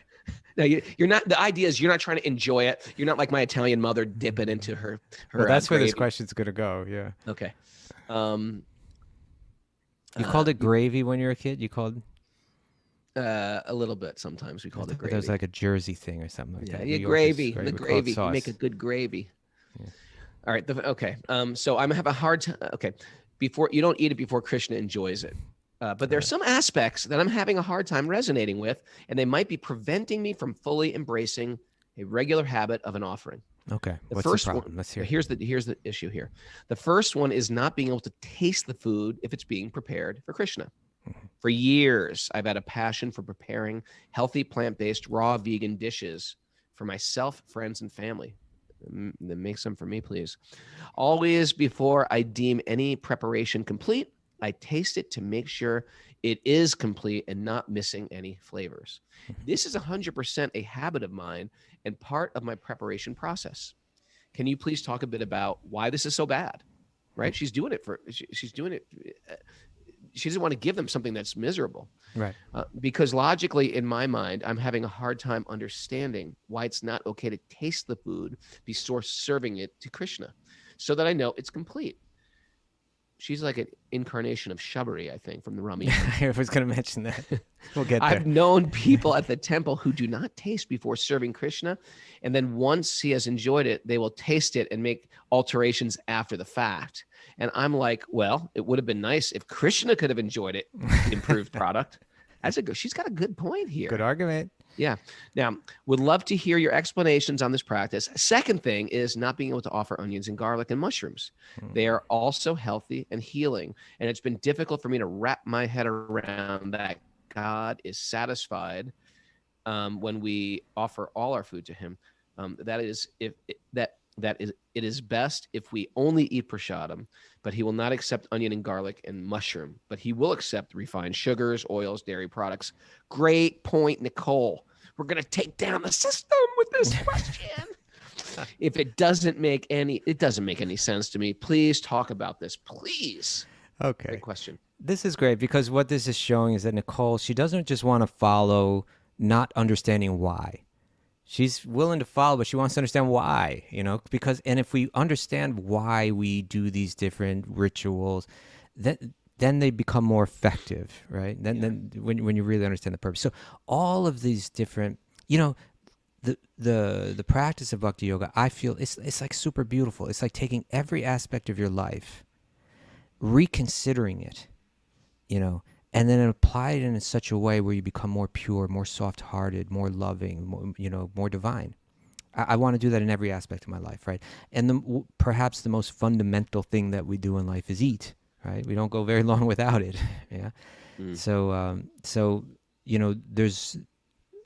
Now you're not. The idea is you're not trying to enjoy it. You're not like my Italian mother, dip it into her. Well, that's where this gravy. question's gonna go. Yeah. Okay. You called it gravy when you were a kid. You called. A little bit. Sometimes we call it gravy. There's like a Jersey thing or something like Yeah, that. yeah, New Yorkers, gravy. right, The we call it gravy. You sauce. make a good gravy. Yeah. All right. Okay. So I'm having a hard time. Okay. Before you don't eat it before Krishna enjoys it. But there are some aspects that I'm having a hard time resonating with, and they might be preventing me from fully embracing a regular habit of an offering. Okay. The What's first the problem? one, Let's hear. here's the issue here. The first one is not being able to taste the food if it's being prepared for Krishna. For years, I've had a passion for preparing healthy, plant-based, raw, vegan dishes for myself, friends, and family. Then make some for me, please. Always before I deem any preparation complete, I taste it to make sure it is complete and not missing any flavors. This is 100% a habit of mine and part of my preparation process. Can you please talk a bit about why this is so bad? Right? She's doing it she's doing it. She doesn't want to give them something that's miserable. Right. Because logically, in my mind, I'm having a hard time understanding why it's not okay to taste the food before serving it to Krishna so that I know it's complete. She's like an incarnation of Shabari, I think, from the Rami. I was going to mention that. We'll get there. I've known people at the temple who do not taste before serving Krishna. And then once he has enjoyed it, they will taste it and make alterations after the fact. And I'm like, well, it would have been nice if Krishna could have enjoyed it, the improved product. She's got a good point here. Good argument. Yeah. Now, would love to hear your explanations on this practice. Second thing is not being able to offer onions and garlic and mushrooms. They are also healthy and healing. And it's been difficult for me to wrap my head around that God is satisfied when we offer all our food to him. It is best if we only eat prasadam, but he will not accept onion and garlic and mushroom, but he will accept refined sugars, oils, dairy products. Great point, Nicole. We're going to take down the system with this question. If it doesn't make any sense to me. Please talk about this, please. Okay. Great question. This is great because what this is showing is that Nicole, she doesn't just want to follow, not understanding why. She's willing to follow, but she wants to understand why, and if we understand why we do these different rituals, then they become more effective, right? Then when you really understand the purpose. So all of these different, the practice of Bhakti Yoga, I feel it's like super beautiful. It's like taking every aspect of your life, reconsidering it, and then apply it in such a way where you become more pure, more soft-hearted, more loving, more divine. I want to do that in every aspect of my life, right? And perhaps the most fundamental thing that we do in life is eat, right? We don't go very long without it, yeah? So there's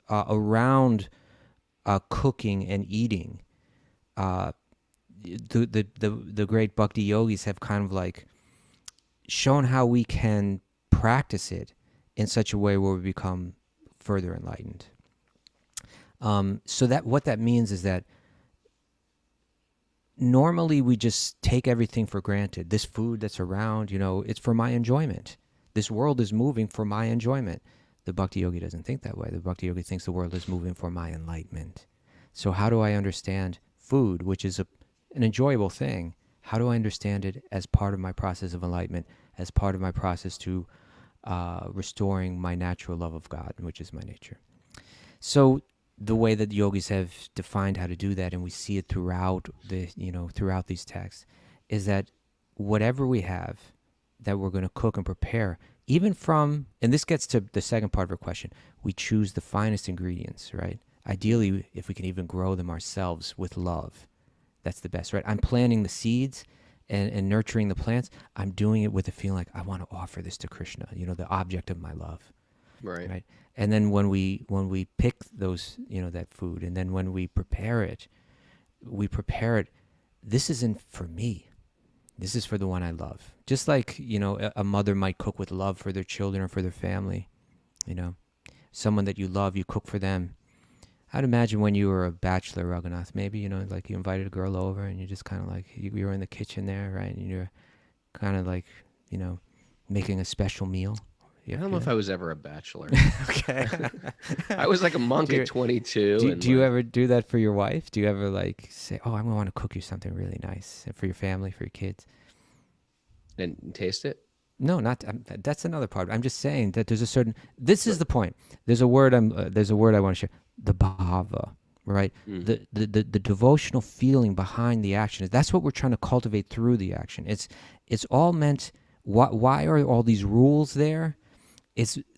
around cooking and eating, the great Bhakti yogis have kind of like shown how we can practice it in such a way where we become further enlightened. So that what that means is that normally we just take everything for granted. This food that's around, it's for my enjoyment. This world is moving for my enjoyment. The Bhakti yogi doesn't think that way. The Bhakti yogi thinks the world is moving for my enlightenment. So how do I understand food, which is an enjoyable thing? How do I understand it as part of my process of enlightenment, as part of my process to restoring my natural love of God, which is my nature? So the way that the yogis have defined how to do that, and we see it throughout throughout these texts, is that whatever we have that we're going to cook and prepare, even from, and this gets to the second part of your question, we choose the finest ingredients, right? Ideally, if we can even grow them ourselves with love, that's the best, right? I'm planting the seeds and nurturing the plants. I'm doing it with a feeling like I want to offer this to Krishna, the object of my love. Right. And then when we pick those, that food, and then when we prepare it, this isn't for me. This is for the one I love. Just like, a mother might cook with love for their children or for their family, someone that you love, you cook for them. I'd imagine when you were a bachelor, Raghunath, maybe, like you invited a girl over and you just kind of like, you were in the kitchen there, right? And you're kind of like, making a special meal. I don't know if I was ever a bachelor. Okay. I was like a monk at 22. Do you ever do that for your wife? Do you ever like say, oh, I'm going to want to cook you something really nice for your family, for your kids? And taste it? No, not that's another part. I'm just saying that there's a certain. This is the point. There's a word. There's a word I want to share. The bhava, right? The devotional feeling behind the action. That's what we're trying to cultivate through the action. It's all meant. Why are all these rules there?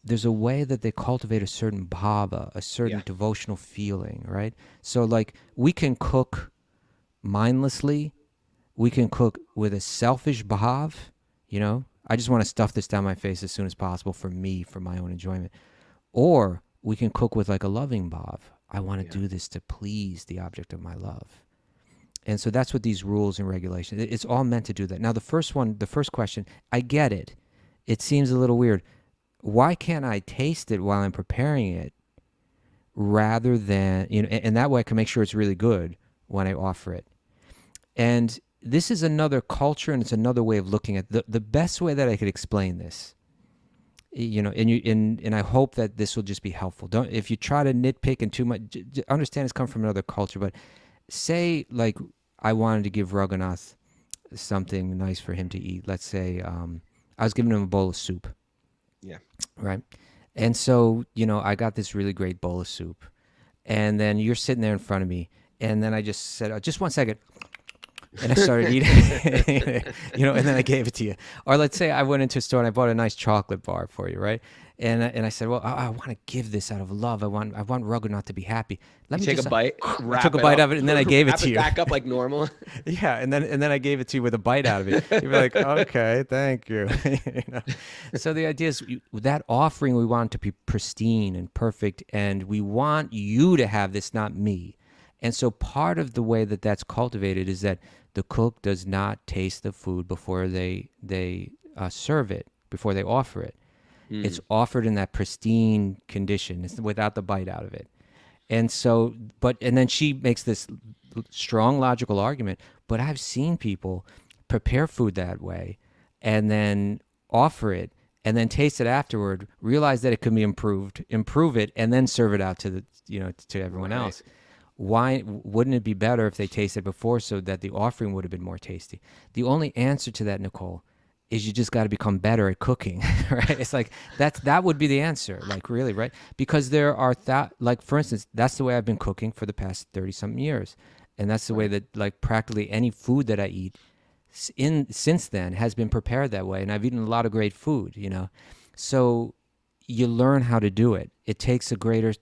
There's a way that they cultivate a certain bhava, a certain devotional feeling, right? So like we can cook mindlessly, we can cook with a selfish bhav, I just want to stuff this down my face as soon as possible for me, for my own enjoyment. Or we can cook with like a loving bhav. I want to do this to please the object of my love. And so that's what these rules and regulations, it's all meant to do that. Now the first question, I get it. It seems a little weird. Why can't I taste it while I'm preparing it rather than, and that way I can make sure it's really good when I offer it. And this is another culture and it's another way of looking at the best way that I could explain this, and I hope that this will just be helpful. If you try to nitpick and too much, understand it's come from another culture, but say like I wanted to give Raghunath something nice for him to eat. Let's say I was giving him a bowl of soup. Yeah. Right. And so, I got this really great bowl of soup. And then you're sitting there in front of me. And then I just said, just 1 second. And I started eating, and then I gave it to you. Or let's say I went into a store and I bought a nice chocolate bar for you, right? And I said, well, I want to give this out of love. I want Raghunath to be happy. Let me take a bite. I took a bite of it and then I gave it to you. Back up like normal. Yeah, and then I gave it to you with a bite out of it. You'd be like, okay, thank you. So the idea is that offering we want to be pristine and perfect, and we want you to have this, not me. And so part of the way that that's cultivated is that the cook does not taste the food before they serve it, before they offer it. It's offered in that pristine condition, it's without the bite out of it. And so, and then she makes this strong logical argument, but I've seen people prepare food that way and then offer it and then taste it afterward, realize that it could be improved, improve it, and then serve it out to to everyone else. Why wouldn't it be better if they tasted before so that the offering would have been more tasty? The only answer to that, Nicole, is you just got to become better at cooking, right? It's like that would be the answer, like really, right? Because there are like for instance, that's the way I've been cooking for the past 30-something years, and that's the way that like practically any food that I eat since then has been prepared that way, and I've eaten a lot of great food, So you learn how to do it. It takes a greater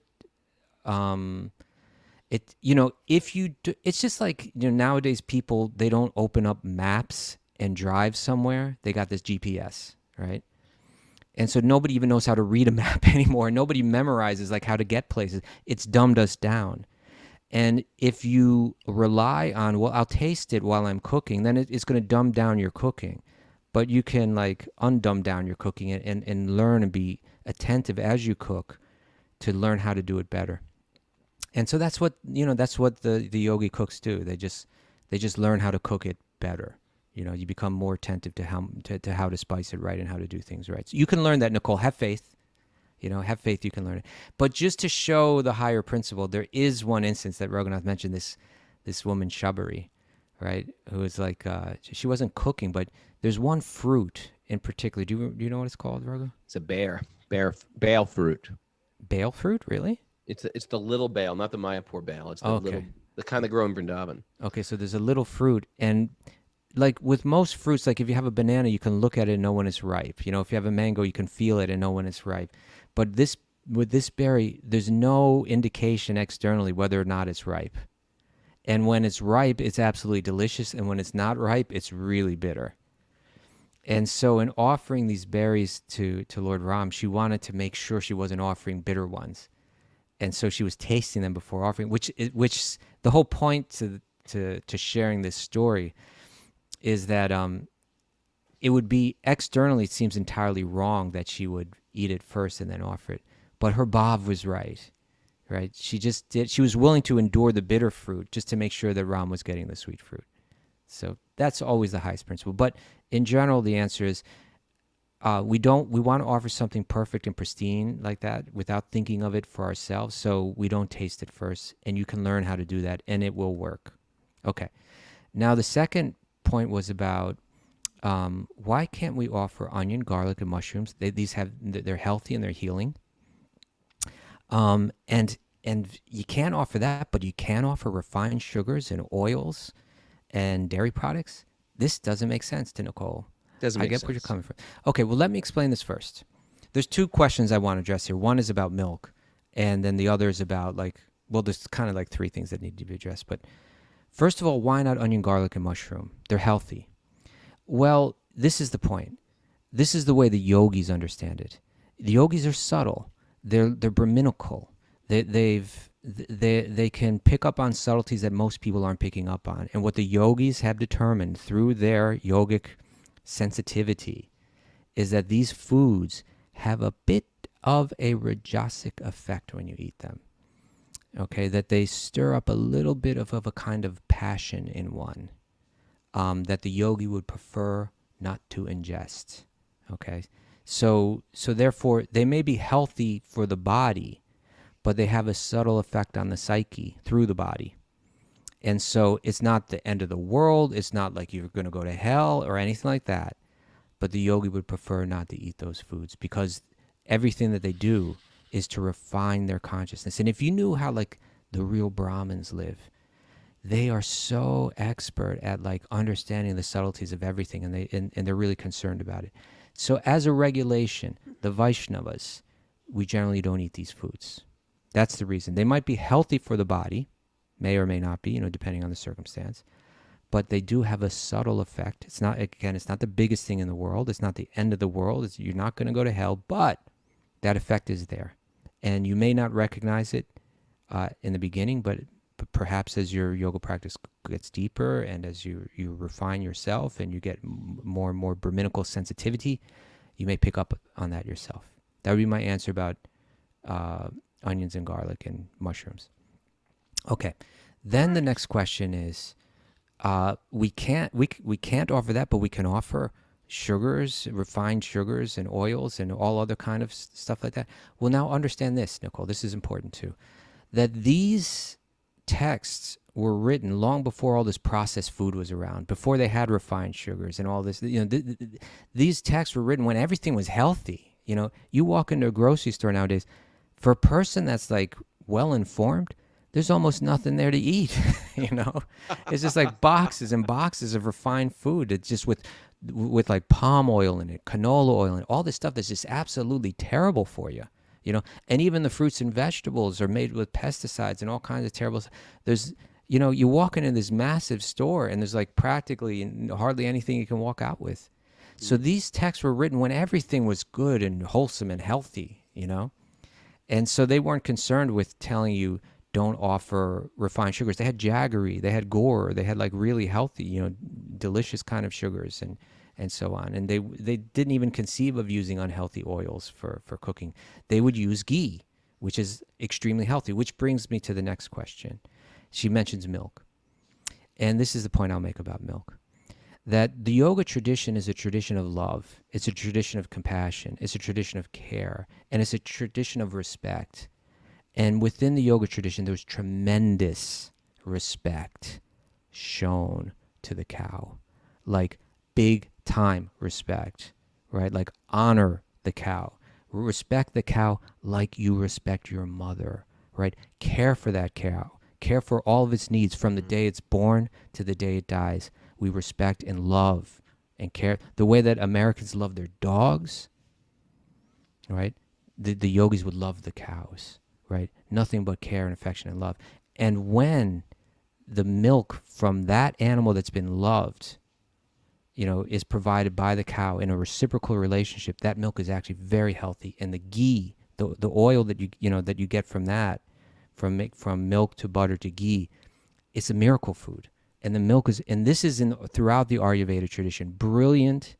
if you do, it's just like, nowadays people, they don't open up maps and drive somewhere. They got this GPS, right? And so nobody even knows how to read a map anymore. Nobody memorizes like how to get places. It's dumbed us down. And if you rely on, well, I'll taste it while I'm cooking, then it's going to dumb down your cooking. But you can like undumb down your cooking and learn and be attentive as you cook to learn how to do it better. And so that's what the yogi cooks do. They just learn how to cook it better. You become more attentive to how to spice it right and how to do things right. So you can learn that, Nicole. Have faith. Have faith. You can learn it. But just to show the higher principle, there is one instance that Raghunath mentioned. This woman Shabari, right? Who was like she wasn't cooking, but there's one fruit in particular. Do you know what it's called, Raghu? It's a bale fruit. Bale fruit, really? It's the little bale, not the Mayapur bale. It's the little, the kind that grow in Vrindavan. Okay, so there's a little fruit, and like with most fruits, like if you have a banana, you can look at it and know when it's ripe. If you have a mango, you can feel it and know when it's ripe. But with this berry, there's no indication externally whether or not it's ripe. And when it's ripe, it's absolutely delicious. And when it's not ripe, it's really bitter. And so in offering these berries to Lord Ram, she wanted to make sure she wasn't offering bitter ones. And so she was tasting them before offering, which the whole point to sharing this story is that it would be externally, it seems entirely wrong that she would eat it first and then offer it. But her bhav was right? She was willing to endure the bitter fruit just to make sure that Ram was getting the sweet fruit. So that's always the highest principle. But in general, the answer is we want to offer something perfect and pristine like that without thinking of it for ourselves. So we don't taste it first, and you can learn how to do that, and it will work. Okay. Now the second point was about why can't we offer onion, garlic, and mushrooms? They're healthy and they're healing. And you can't offer that, but you can offer refined sugars and oils and dairy products. This doesn't make sense to Nicole. Doesn't make sense. I get where you're coming from. Okay, well, let me explain this first. There's two questions I want to address here. One is about milk, and then the other is about there's kind of like three things that need to be addressed. But first of all, why not onion, garlic, and mushroom? They're healthy. Well, this is the point. This is the way the yogis understand it. The yogis are subtle. They're Brahminical. They can pick up on subtleties that most people aren't picking up on. And what the yogis have determined through their yogic sensitivity is that these foods have a bit of a rajasic effect when you eat them. Okay, that they stir up a little bit of a kind of passion in one that the yogi would prefer not to ingest. Okay, so therefore they may be healthy for the body, but they have a subtle effect on the psyche through the body. And so it's not the end of the world. It's not like you're going to go to hell or anything like that. But the yogi would prefer not to eat those foods because everything that they do is to refine their consciousness. And if you knew how the real Brahmins live, they are so expert at understanding the subtleties of everything, and they're really concerned about it. So as a regulation, the Vaishnavas, we generally don't eat these foods. That's the reason. They might be healthy for the body, may or may not be, depending on the circumstance, but they do have a subtle effect. It's not the biggest thing in the world. It's not the end of the world. You're not going to go to hell, but that effect is there. And you may not recognize it in the beginning, but perhaps as your yoga practice gets deeper and as you refine yourself and you get more and more Brahminical sensitivity, you may pick up on that yourself. That would be my answer about onions and garlic and mushrooms. Okay, then the next question is, we can't offer that, but we can offer sugars, refined sugars and oils and all other kind of stuff like that. Well, now understand this, Nicole, this is important too, that these texts were written long before all this processed food was around, before they had refined sugars and all this. These texts were written when everything was healthy. You walk into a grocery store nowadays, for a person that's well informed, there's almost nothing there to eat. It's just boxes and boxes of refined food. It's just with palm oil in it, canola oil in it, all this stuff that's just absolutely terrible for you. And even the fruits and vegetables are made with pesticides and all kinds of terrible. There's, you walk into this massive store and there's practically hardly anything you can walk out with. So these texts were written when everything was good and wholesome and healthy, And so they weren't concerned with telling you don't offer refined sugars. They had jaggery, they had gur, they had really healthy, delicious kind of sugars and so on. And they didn't even conceive of using unhealthy oils for cooking. They would use ghee, which is extremely healthy, which brings me to the next question. She mentions milk. And this is the point I'll make about milk. That the yoga tradition is a tradition of love. It's a tradition of compassion. It's a tradition of care. And it's a tradition of respect. And within the yoga tradition, there's tremendous respect shown to the cow. Big time respect, right? Honor the cow. Respect the cow like you respect your mother, right? Care for that cow. Care for all of its needs from the day it's born to the day it dies. we respect and love and care, the way that Americans love their dogs, right? The yogis would love the cows, right? Nothing but care and affection and love. And when the milk from that animal that's been loved, is provided by the cow in a reciprocal relationship, that milk is actually very healthy. And the ghee, the oil that you get from that, from milk to butter to ghee, it's a miracle food. And the milk is, and this is throughout the Ayurveda tradition. Brilliant,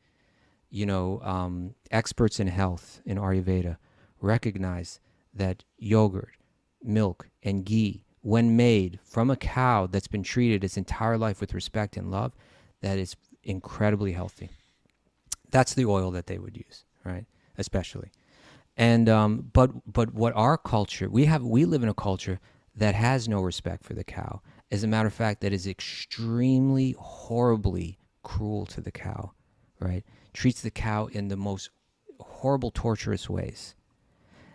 experts in health in Ayurveda recognize that yogurt, milk, and ghee, when made from a cow that's been treated its entire life with respect and love, that is incredibly healthy. That's the oil that they would use, right? Especially. And but what our culture, we live in a culture that has no respect for the cow. As a matter of fact, that is extremely horribly cruel to the cow, right? Treats the cow in the most horrible, torturous ways.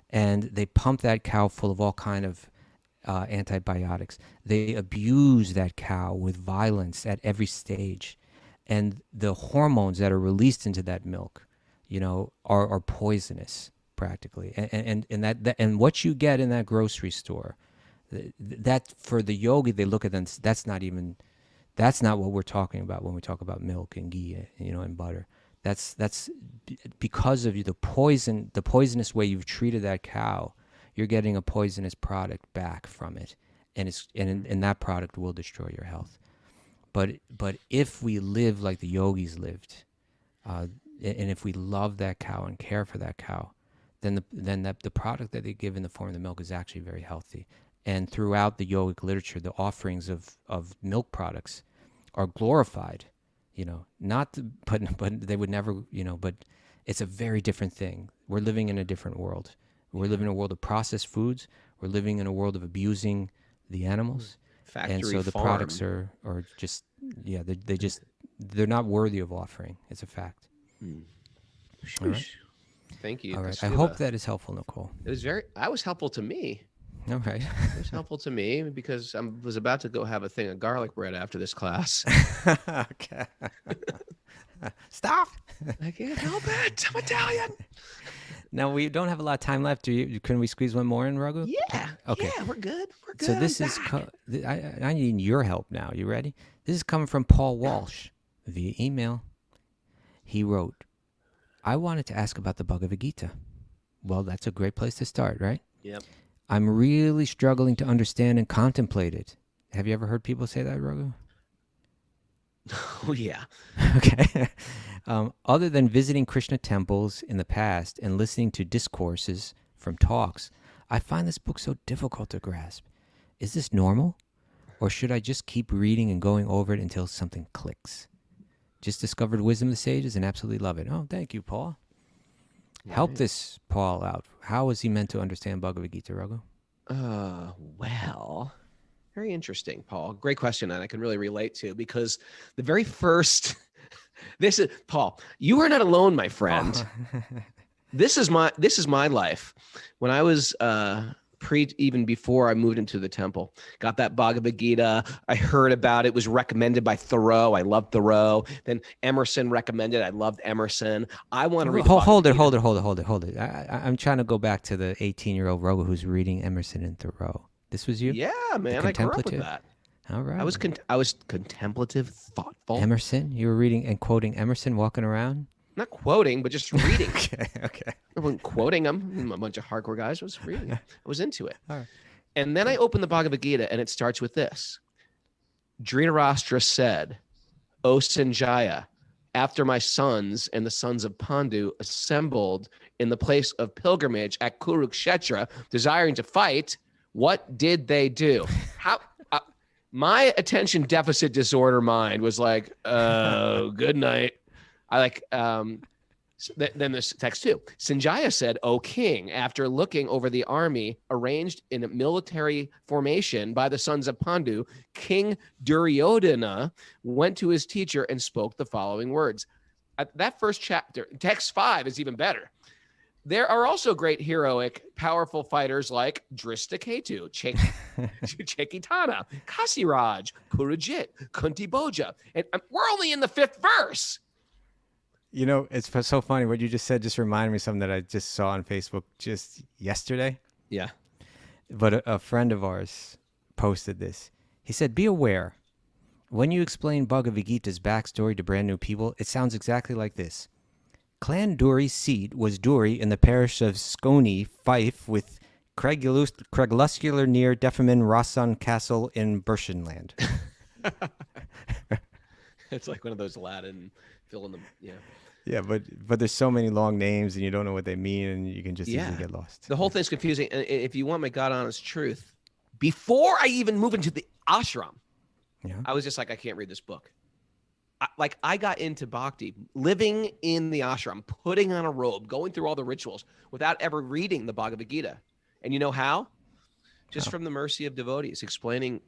And they pump that cow full of all kind of antibiotics. They abuse that cow with violence at every stage. And the hormones that are released into that milk, are poisonous practically. And what you get in that grocery store, that for the yogi, they look at them, that's not what we're talking about when we talk about milk and ghee, and butter. That's because of the poisonous way you've treated that cow. You're getting a poisonous product back from it, and that product will destroy your health. But if we live like the yogis lived, and if we love that cow and care for that cow, then the product that they give in the form of the milk is actually very healthy. And throughout the yogic literature, the offerings of milk products are glorified. But they would never, but it's a very different thing. We're living in a different world. We're living in a world of processed foods. We're living in a world of abusing the animals. Factory and so the farm. products are just, they're not worthy of offering. It's a fact. All right. Thank you. All right. I Kaustubha. hope that is helpful, Nicole. I was helpful to me. All right. It was helpful to me because I was about to go have a thing of garlic bread after this class. Okay. Stop. I can't help it. I'm Italian. Now, we don't have a lot of time left. Can we squeeze one more in, Raghu? Yeah. Okay. Yeah, we're good. We're good. So this is, I need your help now. You ready? This is coming from Paul Walsh via email. He wrote, I wanted to ask about the Bhagavad-gita. Well, that's a great place to start, right? Yep. I'm really struggling to understand and contemplate it. Have you ever heard people say that, Raghu? Oh, yeah. Okay. Other than visiting Krishna temples in the past and listening to discourses from talks, I find this book so difficult to grasp. Is this normal? Or should I just keep reading and going over it until something clicks? Just discovered Wisdom of the Sages and absolutely love it. Oh, thank you, Paul. Help this Paul out. How is he meant to understand Bhagavad-gita, Raghu? Well, very interesting, Paul. Great question, and I can really relate to, because the very first, this is Paul. You are not alone, my friend. This is my life. When I was even before I moved into the temple, got that Bhagavad-gita. I heard about it. Was recommended by Thoreau. I loved Thoreau. Then Emerson recommended. I loved Emerson. I want to read. Hold it. I'm trying to go back to the 18-year-old Raghu who's reading Emerson and Thoreau. This was you? Yeah, man. I grew up with that. All right. I was contemplative, thoughtful. Emerson? You were reading and quoting Emerson, walking around? Not quoting, but just reading. Okay. I wasn't quoting them. A bunch of hardcore guys. I was reading. I was into it. All right. And then I opened the Bhagavad Gita, and it starts with this. Dhritarashtra said, O Sanjaya, after my sons and the sons of Pandu assembled in the place of pilgrimage at Kurukshetra, desiring to fight, what did they do? How? My attention deficit disorder mind was like, good night. I like, then this text too. Sanjaya said, O king, after looking over the army arranged in a military formation by the sons of Pandu, King Duryodhana went to his teacher and spoke the following words. That first chapter, text 5 is even better. There are also great heroic, powerful fighters like Drishtaketu, Chekitana, Kasiraj, Purajit, Kunti Boja. And we're only in the 5th verse. You know, it's so funny. What you just said just reminded me of something that I just saw on Facebook just yesterday. Yeah. But a friend of ours posted this. He said, be aware. When you explain Bhagavad Gita's backstory to brand new people, it sounds exactly like this. Clan Dury's seat was Dury in the parish of Scone, Fife, with Craigluscular near Defferman Rosson Castle in Burschenland. It's like one of those Aladdin fill in the, Yeah, but there's so many long names and you don't know what they mean and you can just easily get lost. The whole thing's confusing. And if you want my God honest truth, before I even move into the ashram, I was just like, I can't read this book. I got into bhakti, living in the ashram, putting on a robe, going through all the rituals without ever reading the Bhagavad Gita. And you know how? Just from the mercy of devotees, explaining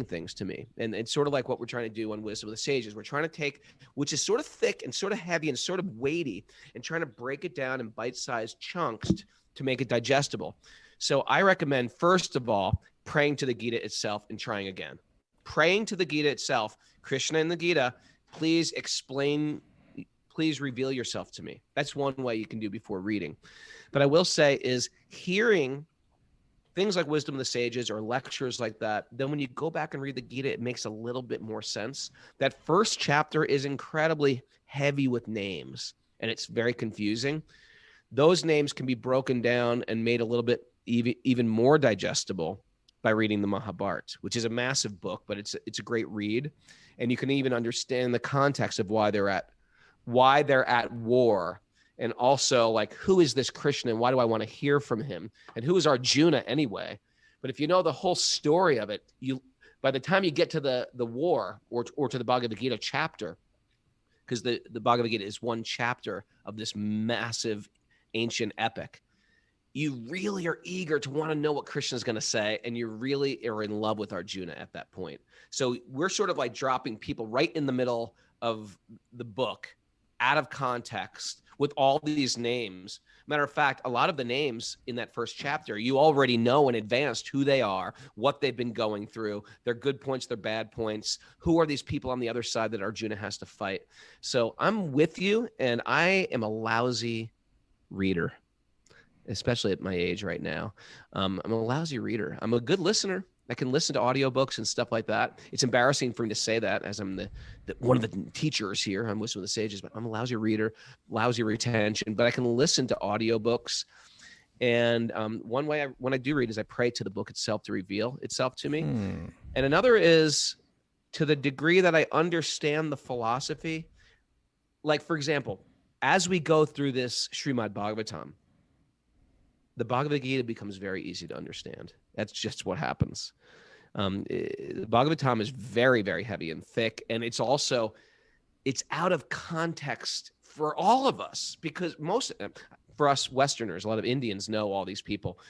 things to me. And it's sort of like what we're trying to do on Wisdom of the Sages. We're trying to take, which is sort of thick and sort of heavy and sort of weighty, and trying to break it down in bite-sized chunks to make it digestible. So I recommend, first of all, praying to the Gita itself and trying again. Praying to the Gita itself, Krishna in the Gita, please explain, please reveal yourself to me. That's one way you can do before reading. But I will say is hearing things like Wisdom of the Sages or lectures like that, then when you go back and read the Gita, it makes a little bit more sense. That first chapter is incredibly heavy with names, and it's very confusing. Those names can be broken down and made a little bit even more digestible by reading the Mahabharata, which is a massive book, but it's a great read. And you can even understand the context of why they're at war. And also, like, who is this Krishna and why do I want to hear from him? And who is Arjuna anyway? But if you know the whole story of it, by the time you get to the war or to the Bhagavad Gita chapter, because the Bhagavad Gita is one chapter of this massive ancient epic, you really are eager to want to know what Krishna is going to say, and you really are in love with Arjuna at that point. So we're sort of like dropping people right in the middle of the book, out of context, with all these names. Matter of fact, a lot of the names in that first chapter, you already know in advance who they are, what they've been going through, their good points, their bad points, who are these people on the other side that Arjuna has to fight. So I'm with you, and I am a lousy reader, especially at my age right now. I'm a lousy reader. I'm a good listener. I can listen to audiobooks and stuff like that. It's embarrassing for me to say that as I'm one of the teachers here. I'm Wisdom of the Sages, but I'm a lousy reader, lousy retention, but I can listen to audiobooks. And one way when I do read is I pray to the book itself to reveal itself to me. And another is to the degree that I understand the philosophy. Like, for example, as we go through this Srimad Bhagavatam, the Bhagavad Gita becomes very easy to understand. That's just what happens. The Bhagavatam is very, very heavy and thick. And it's out of context for all of us, because for us Westerners, a lot of Indians know all these people,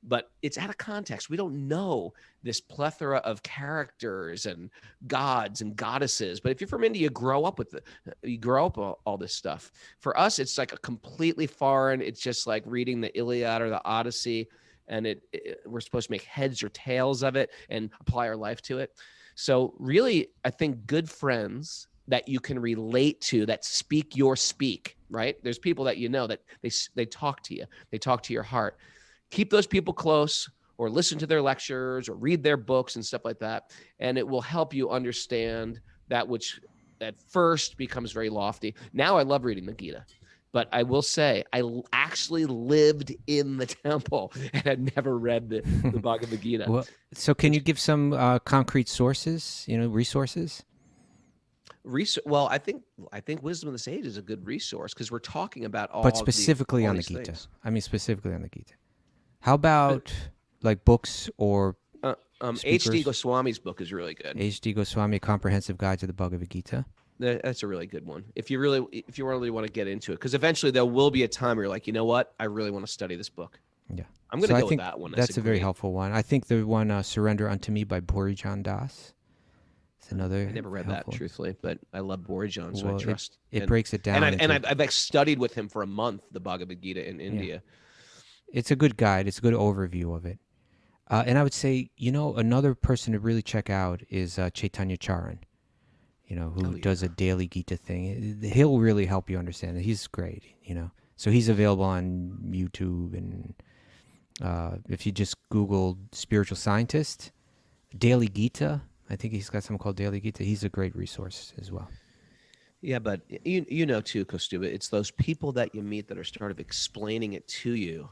but it's out of context. We don't know this plethora of characters and gods and goddesses. But if you're from India, you grow up with all this stuff. For us, it's like a completely foreign. It's just like reading the Iliad or the Odyssey, and we're supposed to make heads or tails of it and apply our life to it. So really, I think good friends that you can relate to, that speak your speak, right? There's people that you know that they talk to you. They talk to your heart. Keep those people close, or listen to their lectures or read their books and stuff like that. And it will help you understand that which at first becomes very lofty. Now I love reading the Gita, but I will say I actually lived in the temple and had never read the Bhagavad Gita. Well, so can you give some concrete sources, resources? Well, I think Wisdom of the Sage is a good resource, because we're talking about all. But specifically on the Gita. Things. I mean, specifically on the Gita. How about like books or H.D. Goswami's book is really good. H.D. Goswami, Comprehensive Guide to the Bhagavad Gita. That's a really good one. If you really want to get into it, because eventually there will be a time where you're like, you know what, I really want to study this book. Yeah, I'm going to go with that one. That's a very helpful one. I think the one Surrender Unto Me by Puri Chan Das. It's another. I never read helpful. that, truthfully, but I love Borijan, so Well, I trust. it breaks it down. And I've like studied with him for a month, the Bhagavad-gita in India. It's a good guide. It's a good overview of it. And I would say, another person to really check out is Chaitanya Charan, who does a daily Gita thing. He'll really help you understand it. He's great, So he's available on YouTube, and if you just Google spiritual scientist, Daily Gita, I think he's got something called Daily Gita. He's a great resource as well. Yeah, but you know too, Kaustubha, it's those people that you meet that are sort of explaining it to you.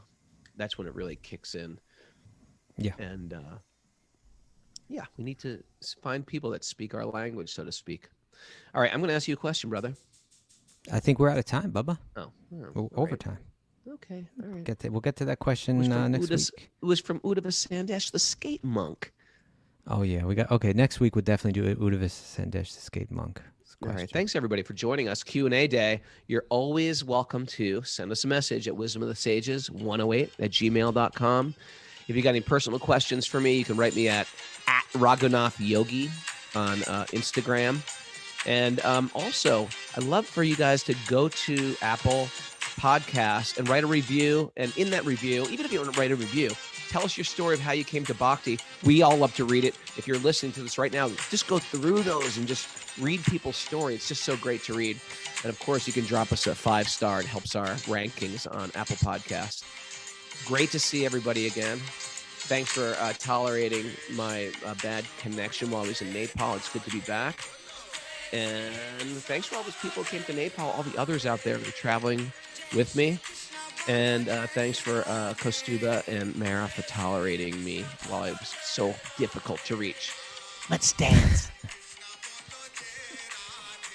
That's when it really kicks in. Yeah. And we need to find people that speak our language, so to speak. All right, I'm going to ask you a question, brother. I think we're out of time, Bubba. Oh, We're overtime. Okay, all right. We'll get to that question next week. It was from Uddhava Sandesh, the skate monk. Oh yeah, next week we'll definitely do Uddhava Sandesh, the skate monk. All right, thanks everybody for joining us. Q&A day. You're always welcome to send us a message at wisdomofthesages108@gmail.com. If you got any personal questions for me, you can write me at Raghunath Yogi on Instagram. And also, I'd love for you guys to go to Apple Podcasts and write a review. And in that review, even if you don't write a review, tell us your story of how you came to Bhakti. We all love to read it. If you're listening to this right now, just go through those and just read people's story. It's just so great to read. And of course, you can drop us a 5-star. It helps our rankings on Apple Podcasts. Great to see everybody again. Thanks for tolerating my bad connection while I was in Nepal. It's good to be back. And thanks for all those people who came to Nepal, all the others out there who are traveling with me. And thanks for Kaustubha and Mara for tolerating me while it was so difficult to reach. Let's dance.